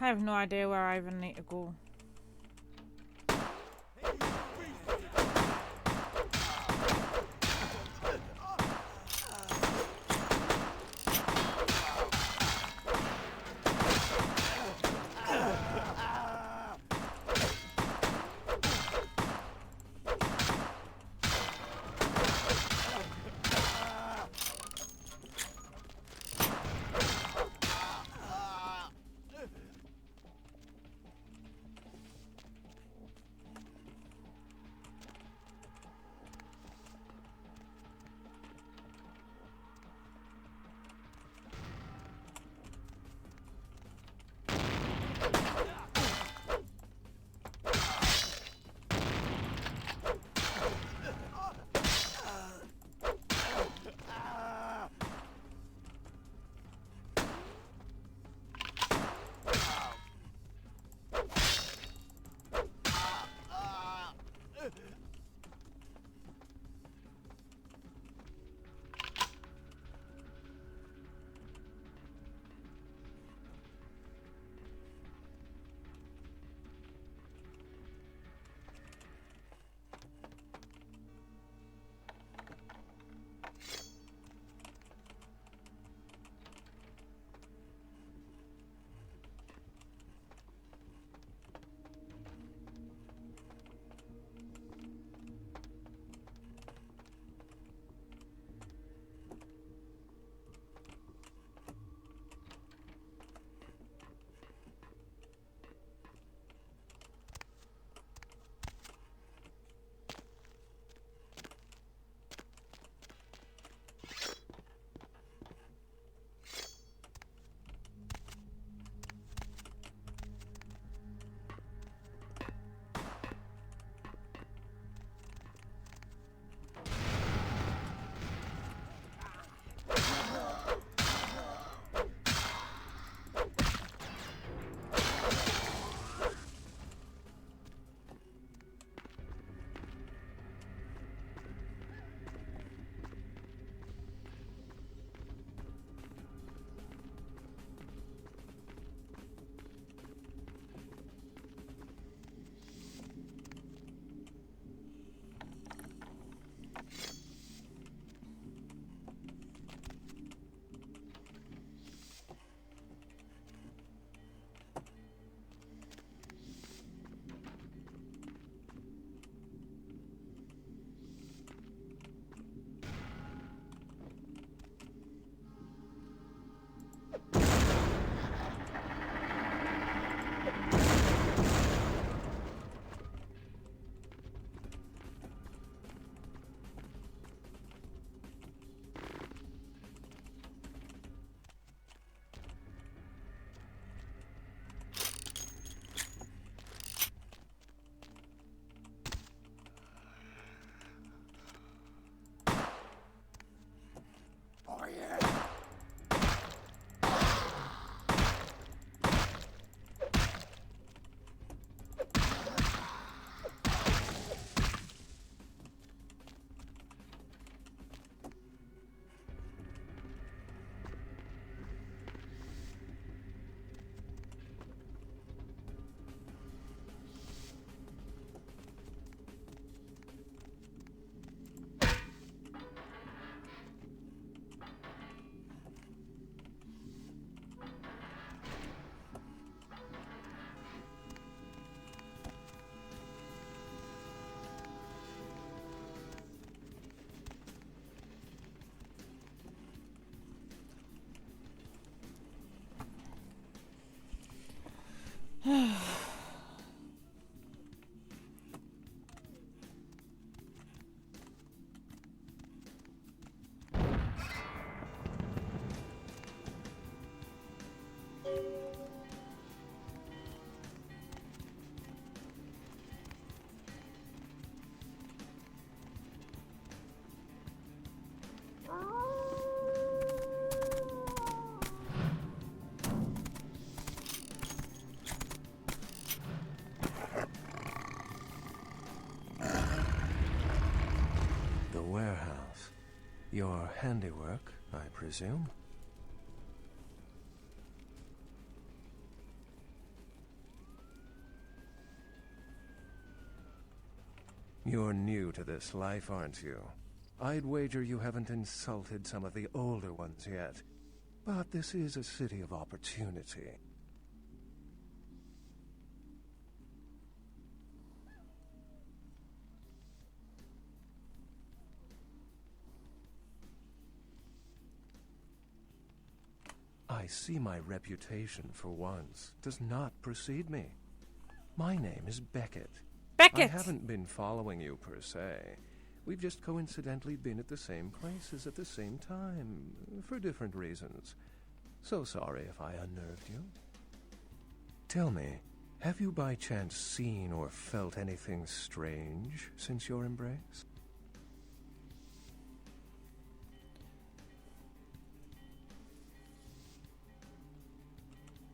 I have no idea where I even need to go. The warehouse. Your handiwork, I presume? You're new to this life, aren't you? I'd wager you haven't insulted some of the older ones yet. But this is a city of opportunity. I see my reputation, for once, does not precede me. My name is Beckett. Beckett! I haven't been following you, per se. We've just coincidentally been at the same places at the same time, for different reasons. So sorry if I unnerved you. Tell me, have you by chance seen or felt anything strange since your embrace?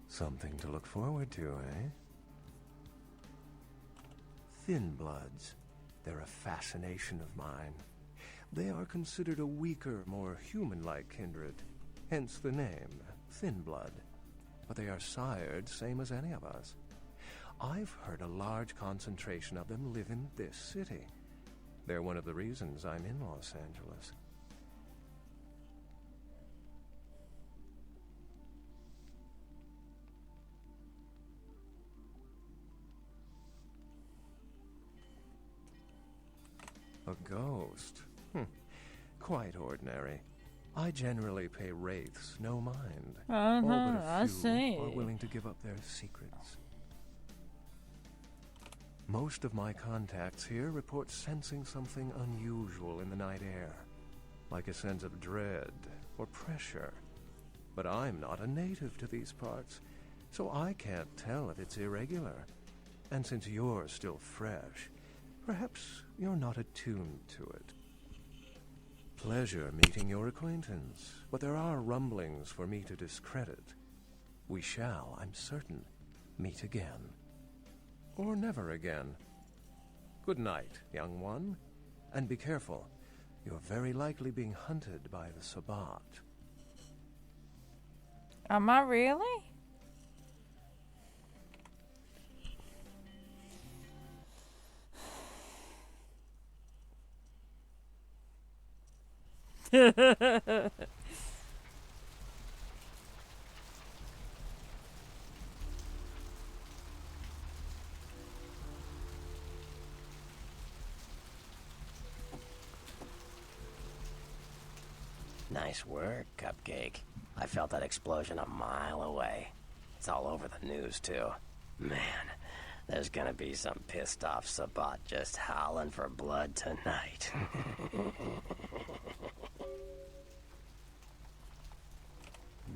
Something to look forward to, eh? Thin bloods. They're a fascination of mine. They are considered a weaker, more human-like kindred. Hence the name, Thin Blood. But they are sired same as any of us. I've heard a large concentration of them live in this city. They're one of the reasons I'm in Los Angeles. A ghost? Quite ordinary. I generally pay wraiths no mind. All but I a see. few are willing to give up their secrets. Most of my contacts here report sensing something unusual in the night air, like a sense of dread or pressure. But I'm not a native to these parts, so I can't tell if it's irregular. And since you're still fresh, perhaps you're not attuned to it. Pleasure meeting your acquaintance, but there are rumblings for me to discredit. We shall, I'm certain, meet again. Or never again. Good night, young one. And be careful. You're very likely being hunted by the Sabbat. Am I really? Nice work, Cupcake. I felt that explosion a mile away. It's all over the news, too. Man, there's gonna be some pissed off Sabbat just howling for blood tonight.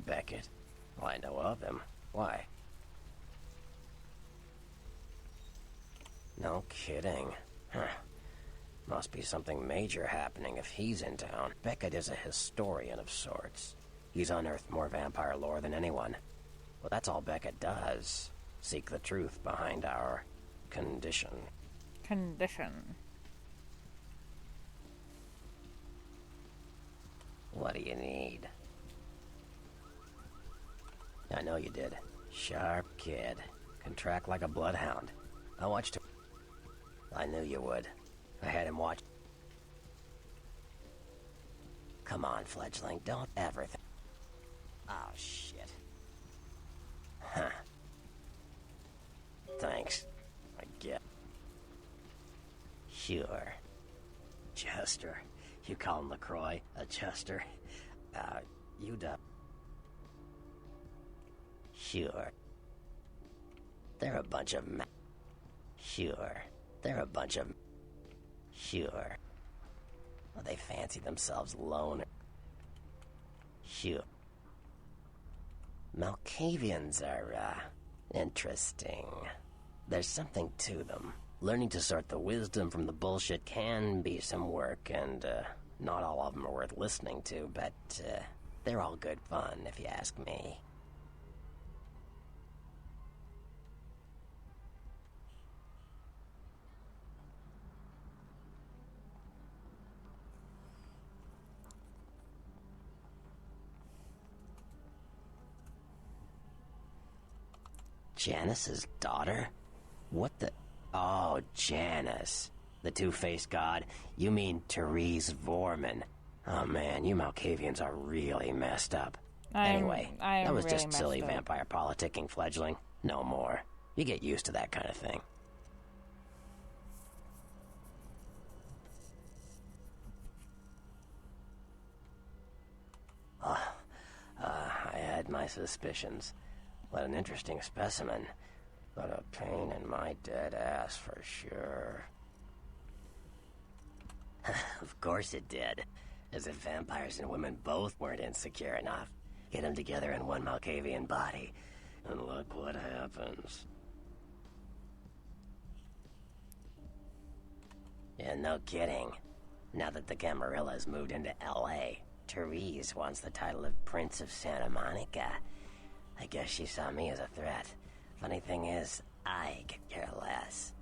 Beckett. Well, I know of him. Why? No kidding. Huh. Must be something major happening if he's in town. Beckett is a historian of sorts. He's unearthed more vampire lore than anyone. Well, that's all Beckett does. Seek the truth behind our condition. Condition. What do you need? I know you did. Sharp kid. Can track like a bloodhound. I watched him. I knew you would. I had him watch. Come on, fledgling. Don't ever think. Oh, shit. Huh. Thanks. I get. Sure. Chester. You call him LaCroix a Chester? You duck. Sure. They're a bunch of Sure. They're a bunch of Sure. Well, they fancy themselves loner. Sure. Malkavians are, interesting. There's something to them. Learning to sort the wisdom from the bullshit can be some work, and, not all of them are worth listening to, but, they're all good fun, if you ask me. Janice's daughter? What the... Oh, Janice. The two-faced god? You mean Therese Vorman. Oh man, you Malkavians are really messed up. Anyway, that was really just silly messed up. vampire politicking, fledgling. No more. You get used to that kind of thing. I had my suspicions. What an interesting specimen. But a pain in my dead ass for sure. Of course it did. As if vampires and women both weren't insecure enough. Get them together in one Malkavian body, and look what happens. Yeah, no kidding. Now that the Camarillas moved into L.A., Therese wants the title of Prince of Santa Monica. I guess she saw me as a threat. Funny thing is, I could care less.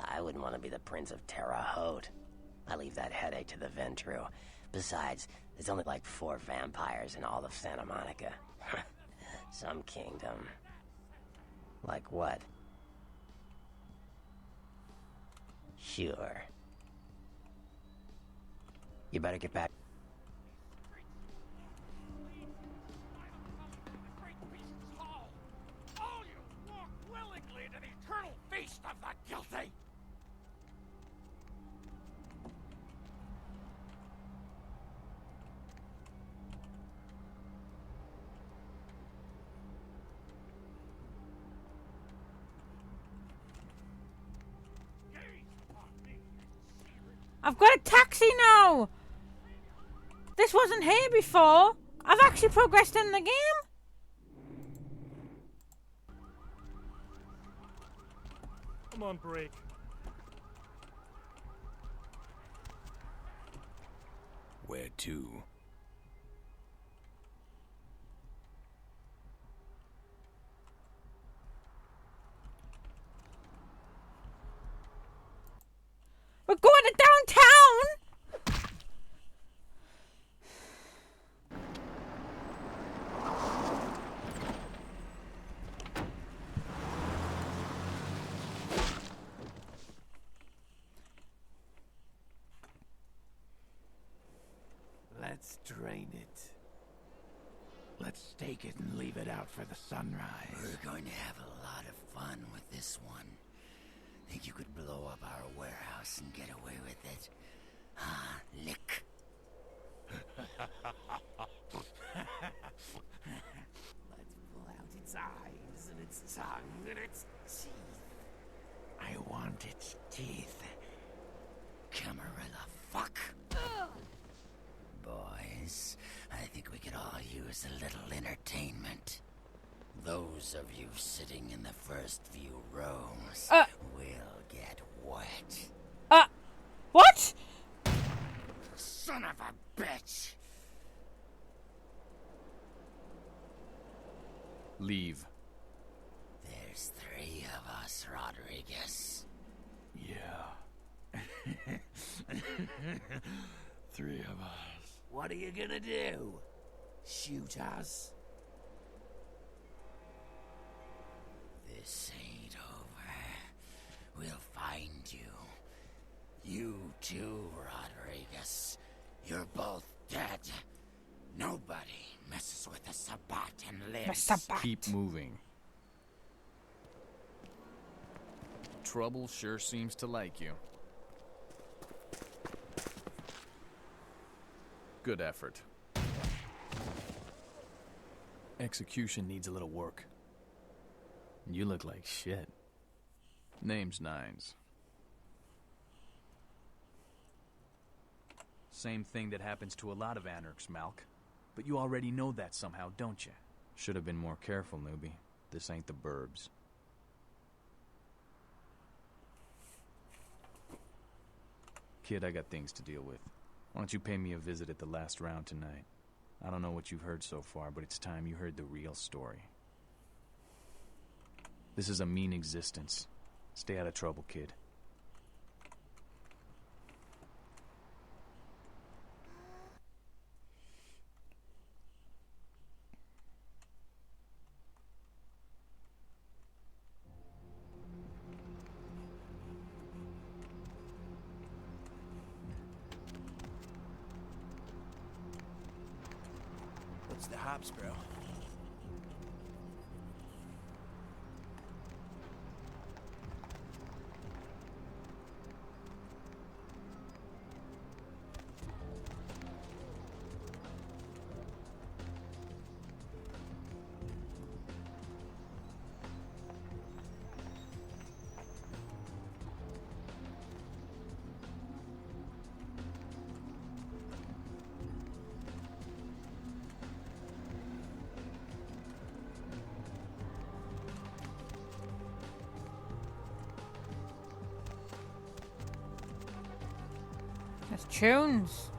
I wouldn't want to be the Prince of Terre Haute. I leave that headache to the Ventru. Besides, there's only like 4 vampires in all of Santa Monica. Some kingdom. Like what? Sure. You better get back. All you walk willingly into the eternal feast of the guilty! I've got a taxi now! This wasn't here before. I've actually progressed in the game. I'm on break. Where to? We're going to downtown! Let's drain it. Let's take it and leave it out for the sunrise. We're going to have a lot of fun with this one. Think you could blow up our warehouse and get away with it? Ah, lick. Let's pull out its eyes and its tongue and its teeth. I want its teeth. Camarilla, fuck. Boys, I think we could all use a little entertainment. Those of you sitting in the first few rows will get wet. What? Son of a bitch! Leave. There's 3 of us, Rodriguez. Yeah. 3 of us. What are you gonna do? Shoot us? This ain't over. We'll find you. You too, Rodriguez. You're both dead. Nobody messes with the Sabbat and lives. Keep moving. Trouble sure seems to like you. Good effort. Execution needs a little work. You look like shit. Name's Nines. Same thing that happens to a lot of anarchs, Malk. But you already know that somehow, don't you? Should have been more careful, newbie. This ain't the burbs. Kid, I got things to deal with. Why don't you pay me a visit at the last round tonight? I don't know what you've heard so far, but it's time you heard the real story. This is a mean existence. Stay out of trouble, kid. What's the hops, bro? That's tunes.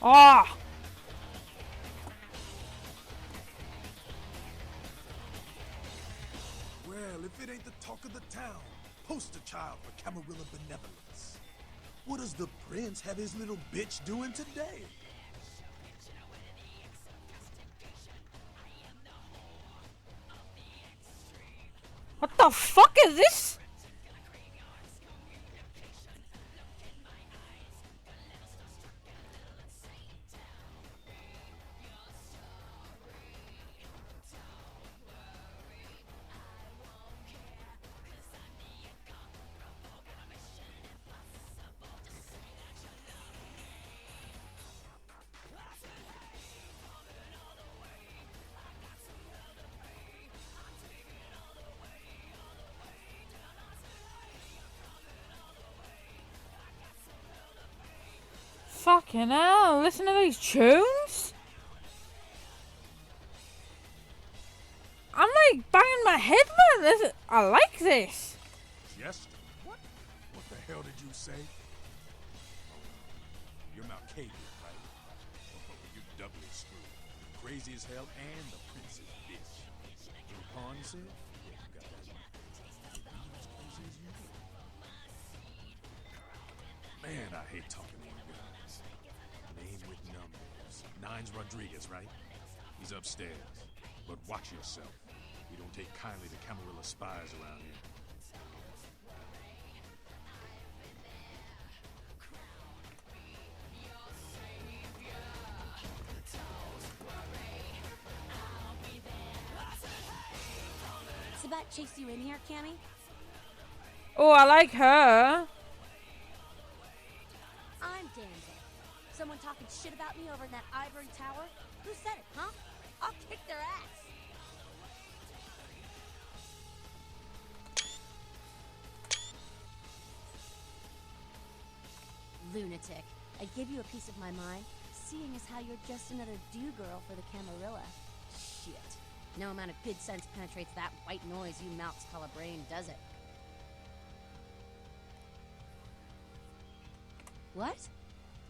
Ah! Well, if it ain't the talk of the town, poster child for Camarilla benevolence. What does the prince have his little bitch doing today? What the fuck is this? Fucking hell, listen to these tunes? I'm like banging my head, man. I like this. Jester? What? What the hell did you say? You're Malkavian, right? Oh, you're doubly screwed. Crazy as hell and the prince's bitch. Little pawn, you said? Yeah, you got that right. Crazy as you do. Man, I hate talking to you guys. Name with numbers. Nines Rodriguez, right? He's upstairs. But watch yourself. We don't take kindly to Camarilla spies around here. Sabat chased you in here, Cammy? Oh, I like her. I'm Danzo. Someone talking shit about me over in that ivory tower? Who said it, huh? I'll kick their ass. Lunatic. I give you a piece of my mind, seeing as how you're just another do-girl for the Camarilla. Shit. No amount of good sense penetrates that white noise you Malks call a brain, does it? What?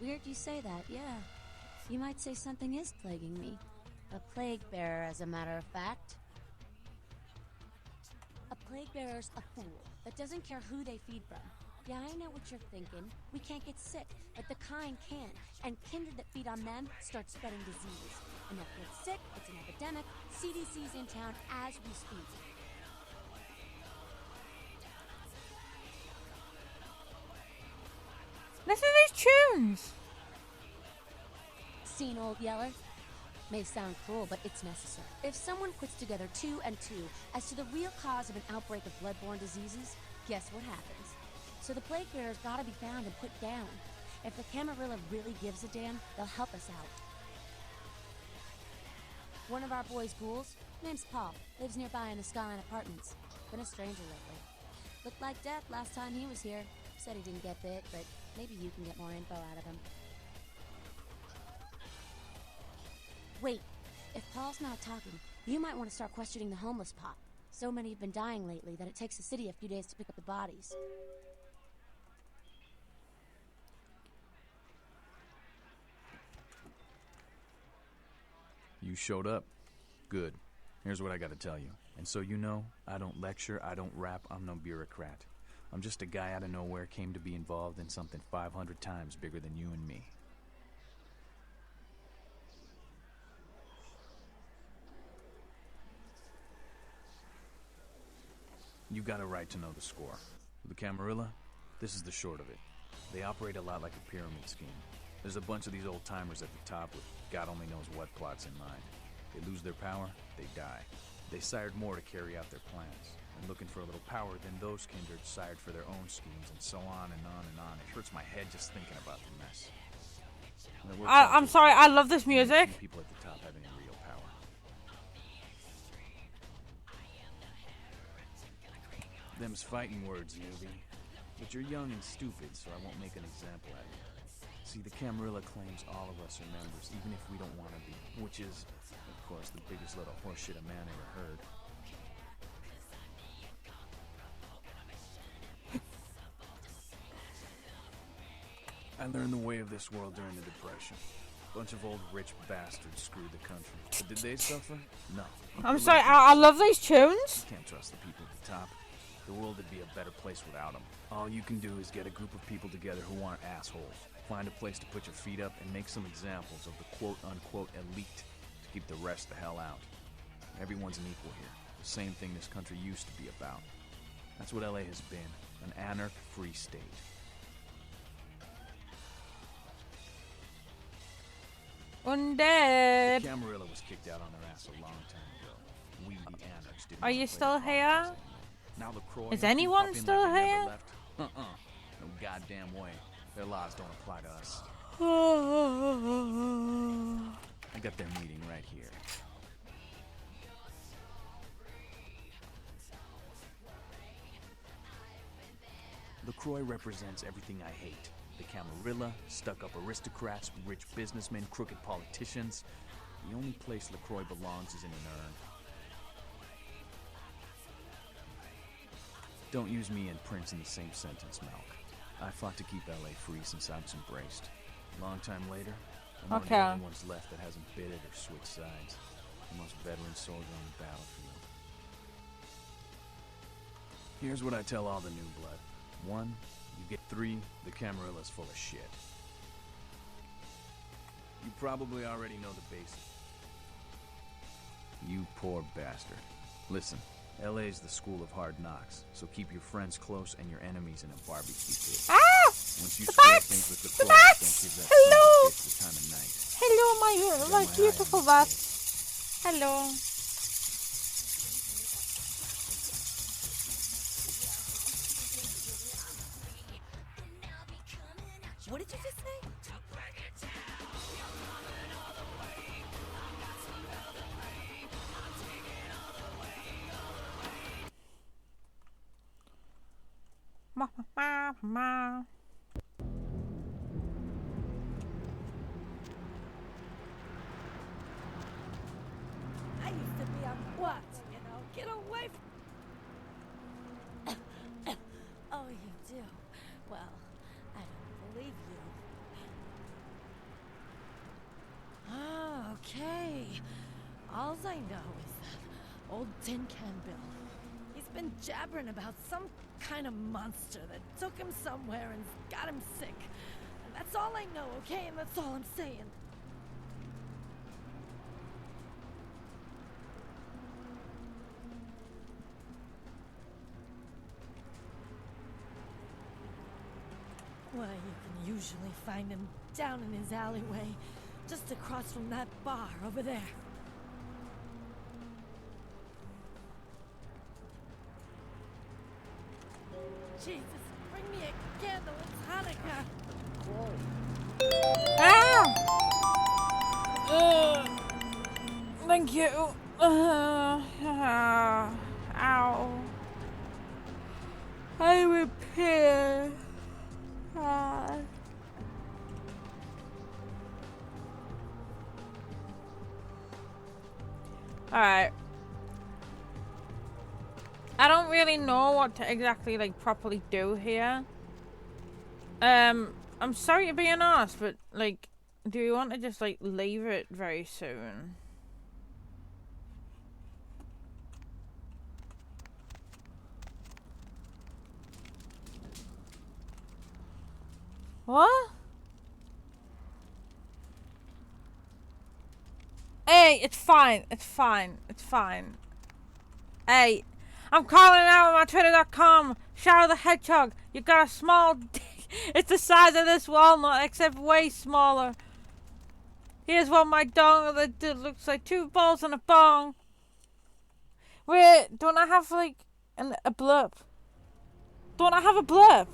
Weird you say that, yeah. You might say something is plaguing me. A plague bearer, as a matter of fact. A plague bearer's a fool that doesn't care who they feed from. Yeah, I know what you're thinking. We can't get sick, but the kind can. And kindred that feed on them start spreading disease. Enough gets sick, it's an epidemic. CDC's in town as we speak. tunes. Seen Old Yeller? May sound cruel, but it's necessary. If someone puts together 2 and 2 as to the real cause of an outbreak of bloodborne diseases, guess what happens? So the plague bearers gotta be found and put down. If the Camarilla really gives a damn, they'll help us out. One of our boys' ghouls, name's Paul, lives nearby in the Skyline Apartments. Been a stranger lately. Looked like death last time he was here. Said he didn't get bit, but maybe you can get more info out of him. Wait, if Paul's not talking, you might want to start questioning the homeless pot. So many have been dying lately that it takes the city a few days to pick up the bodies. You showed up. Good. Here's what I gotta tell you. And so you know, I don't lecture, I don't rap, I'm no bureaucrat. I'm just a guy out of nowhere came to be involved in something 500 times bigger than you and me. You got a right to know the score. The Camarilla, this is the short of it. They operate a lot like a pyramid scheme. There's a bunch of these old-timers at the top with God only knows what plots in mind. They lose their power, they die. They sired more to carry out their plans. And looking for a little power, then those kindred sired for their own schemes, and so on and on and on. It hurts my head just thinking about the mess. I'm sorry, I love this music. People at the top have any real power. Them's fighting words, newbie. But you're young and stupid, so I won't make an example out of you. See, the Camarilla claims all of us are members, even if we don't want to be. Which is, of course, the biggest little horseshit a man ever heard. I learned the way of this world during the Depression. A bunch of old rich bastards screwed the country. But did they suffer? No. I'm sorry, I love these tunes. You can't trust the people at the top. The world would be a better place without them. All you can do is get a group of people together who aren't assholes. Find a place to put your feet up and make some examples of the quote-unquote elite to keep the rest the hell out. Everyone's an equal here. The same thing this country used to be about. That's what LA has been. An anarch-free state. Undead. The Camarilla was kicked out on their ass a long time ago. We, the anarchs, didn't Are you still here? Now LaCroix Is anyone still here? No goddamn way. Their laws don't apply to us. I got their meeting right here. LaCroix represents everything I hate. The Camarilla, stuck-up aristocrats, rich businessmen, crooked politicians. The only place LaCroix belongs is in an urn. Don't use me and Prince in the same sentence, Malk. I fought to keep LA free since I was embraced. A long time later, I'm one of the only ones left that hasn't bid it or switched sides. The most veteran soldier on the battlefield. Here's what I tell all the new blood. 1, you get 3, the Camarilla's full of shit. You probably already know the basics. You poor bastard. Listen, LA's the school of hard knocks, so keep your friends close and your enemies in a barbecue pit. Once you square things with the close, don't give that Hello. bitch the time of night. Hello, my beautiful bus. Hello. What did you just say? Ma. I used to be a what, you know? Get away from... Oh, you do? Well, I don't believe you. Ah, okay. All I know is that old Tin Can Bill. He's been jabbering about some kind of monster that took him somewhere and got him sick. And that's all I know, okay? And that's all I'm saying. Well, you can usually find him down in his alleyway, just across from that bar over there. Jesus, bring me a candle, it's Hanukkah. Thank you. Ow. I repair. Alright. I don't really know what to exactly like properly do here. I'm sorry to be an arse, but like, do you want to just like leave it very soon? What? Hey, it's fine. It's fine. It's fine. Hey, I'm calling out on my Twitter.com. Shadow the Hedgehog. You got a small dick. It's the size of this walnut, except way smaller. Here's what my dong that looks like 2 balls and a bong. Wait, don't I have like a blurb? Don't I have a blurb?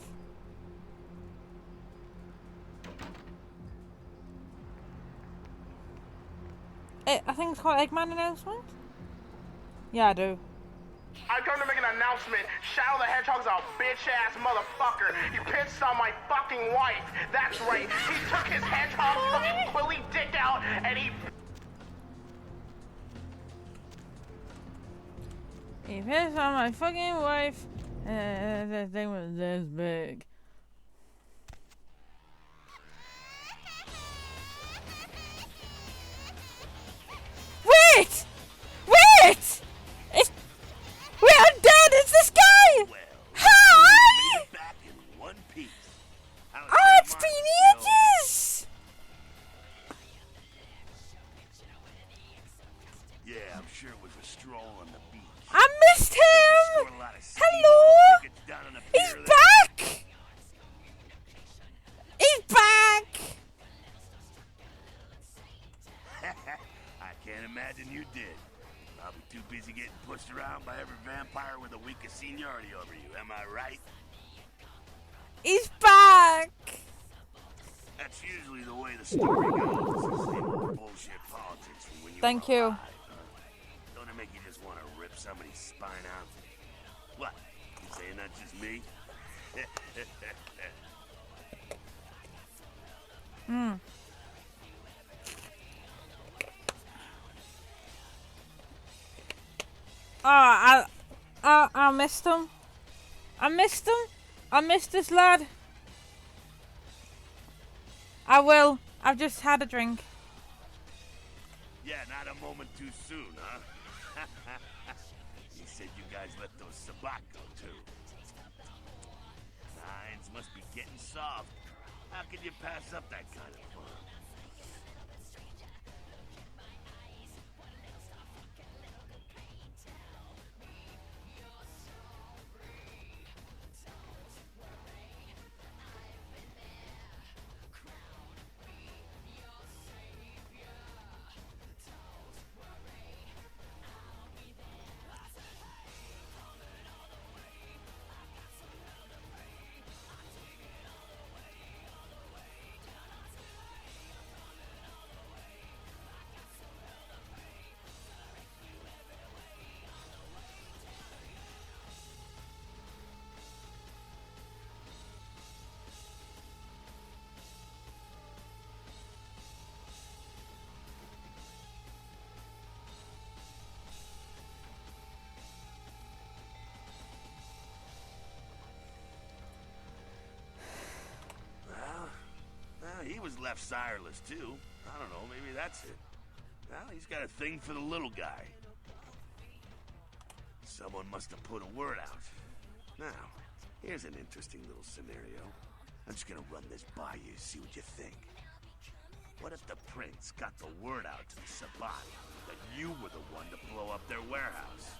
I think it's called Eggman announcement. Yeah, I do. I come to make an announcement. Shadow the Hedgehog's a bitch-ass motherfucker. He pissed on my fucking wife. That's right. He took his hedgehog fucking quilly dick out and he... He pissed on my fucking wife. That thing was this big. Wait! Wait! Wait, I'm dead! It's this guy! Hi! Back in one piece. Oh, it's been ages! Yeah, I'm sure it was a stroll on the beach. I missed him! Hello! He's back! He's back! I can't imagine you did. Probably too busy getting pushed around by every vampire with the weakest seniority over you, am I right? He's back! That's usually the way the story goes. Bullshit politics from when you Thank were you. alive, huh? Don't it make you just want to rip somebody's spine out? What? You saying that's just me? Oh, I missed him. I missed him. I missed this lad. I will. I've just had a drink. Yeah, not a moment too soon, huh? You said you guys let those Sabat go, too. Nines must be getting soft. How could you pass up that kind of fun? He was left sireless, too. I don't know, maybe that's it. Well, he's got a thing for the little guy. Someone must have put a word out. Now, here's an interesting little scenario. I'm just gonna run this by you, see what you think. What if the prince got the word out to the Sabat that you were the one to blow up their warehouse?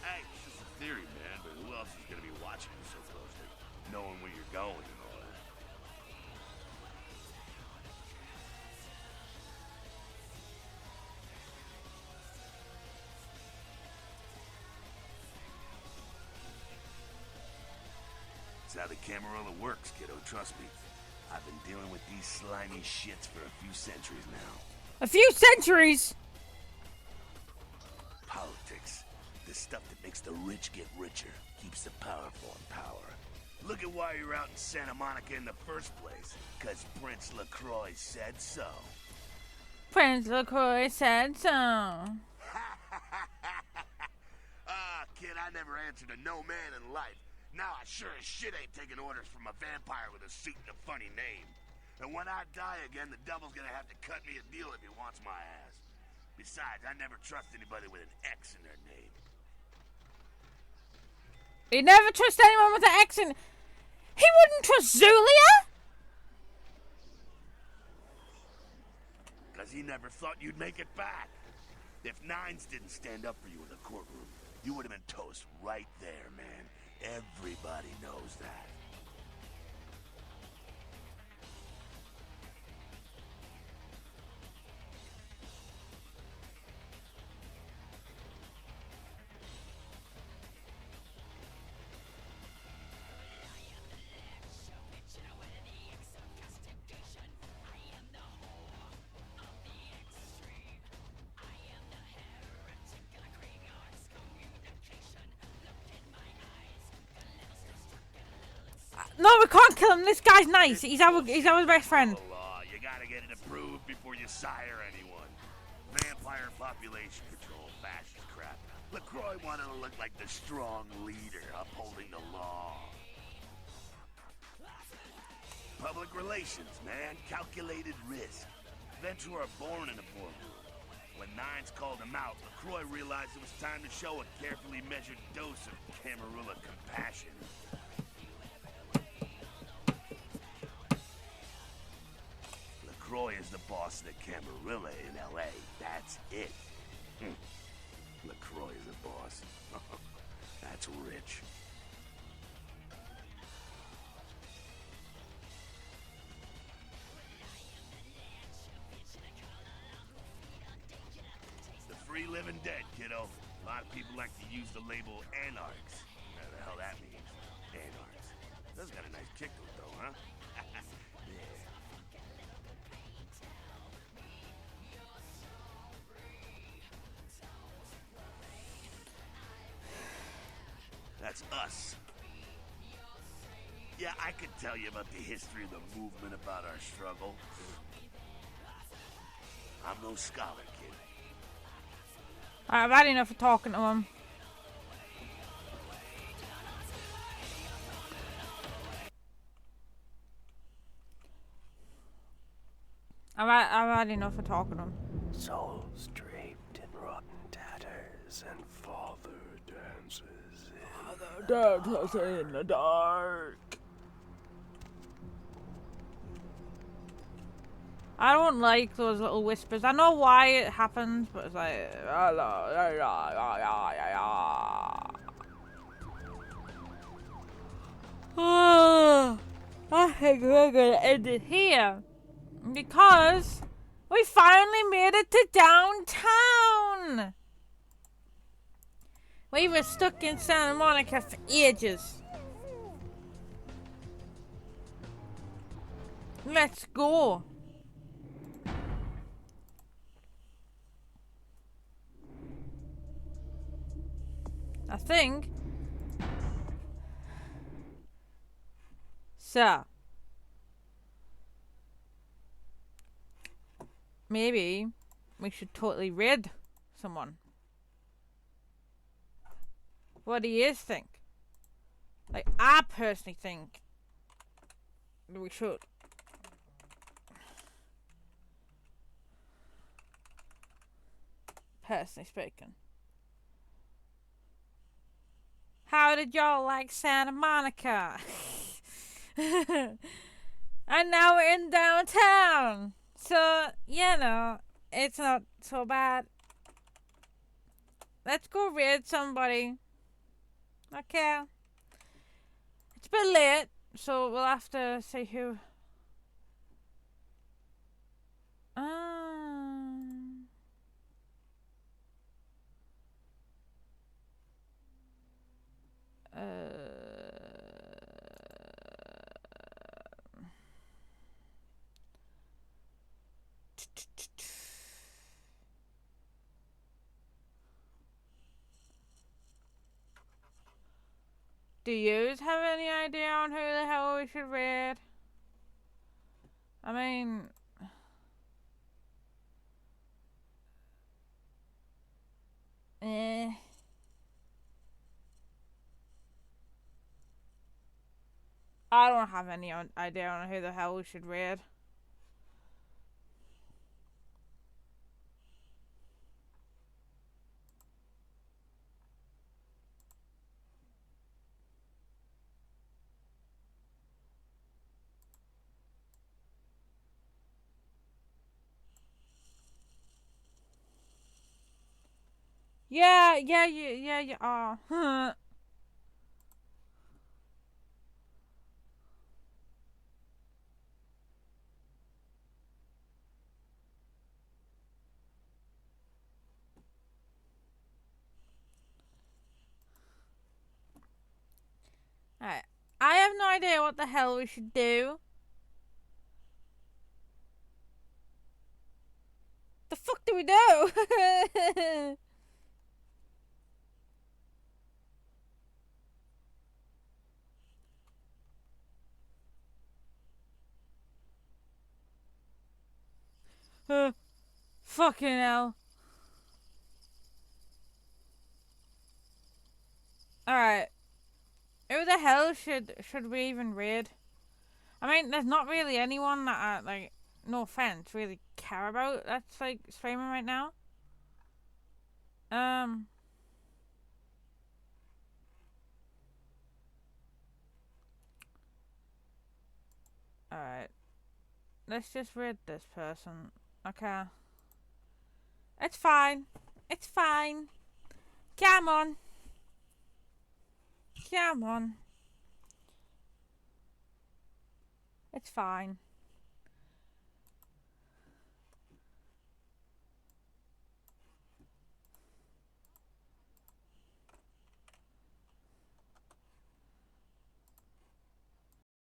Hey, it's just a theory, man, but who else else is gonna be watching you so closely, knowing where you're going and all that. It's how the Camarilla works, kiddo, trust me. I've been dealing with these slimy shits for a few centuries now. A few centuries? Politics. The stuff that makes the rich get richer, keeps the powerful in power. Look at why you're out in Santa Monica in the first place. 'Cause Prince LaCroix said so. Prince LaCroix said so. Ah, kid, I never answered to no man in life. Now I sure as shit ain't taking orders from a vampire with a suit and a funny name. And when I die again, the devil's gonna have to cut me a deal if he wants my ass. Besides, I never trust anybody with an X in their name. He never trust anyone with an X in... He wouldn't trust Zulia? Because he never thought you'd make it back. If Nines didn't stand up for you in the courtroom, you would have been toast right there, man. Everybody knows that. No, we can't kill him. This guy's nice. He's our best friend. You gotta get it approved before you sire anyone. Vampire population control, fascist crap. LaCroix wanted to look like the strong leader upholding the law. Public relations, man. Calculated risk. Ventura born in a boardroom. When Nines called him out, LaCroix realized it was time to show a carefully measured dose of Camarilla compassion. LaCroix is the boss of the Camarilla in L.A. That's it. LaCroix is a boss. That's rich. The free living dead, kiddo. A lot of people like to use the label anarchs. Whatever the hell that means. Anarchs. That's got a nice kick to it, though, huh? Yeah. That's us. Yeah, I could tell you about the history of the movement, about our struggle. I'm no scholar, kid. I've had enough of talking to him. I've had enough of talking to him. Souls draped in rotten tatters, and father dances in the dark. I don't like those little whispers. I know why it happens, but it's like... I think we're gonna end it here. Because we finally made it to downtown. We were stuck in Santa Monica for ages. Let's go. I think. So. Maybe we should totally raid someone. What do you think? Like, I personally think that we should. Personally speaking. How did y'all like Santa Monica? And now we're in downtown. So, you know, it's not so bad. Let's go raid somebody. Okay. It's a bit late, so we'll have to see who. Do you have any idea on who the hell we should read? I mean, I don't have any idea on who the hell we should read. Yeah. Oh. Alright. I have no idea what the hell we should do. The fuck do we do? Fucking hell. Alright. Who the hell should we even raid? I mean, there's not really anyone that I, like, no offense, really care about that's, like, streaming right now. Alright. Let's just raid this person. Okay. It's fine. It's fine. Come on. Come on. It's fine.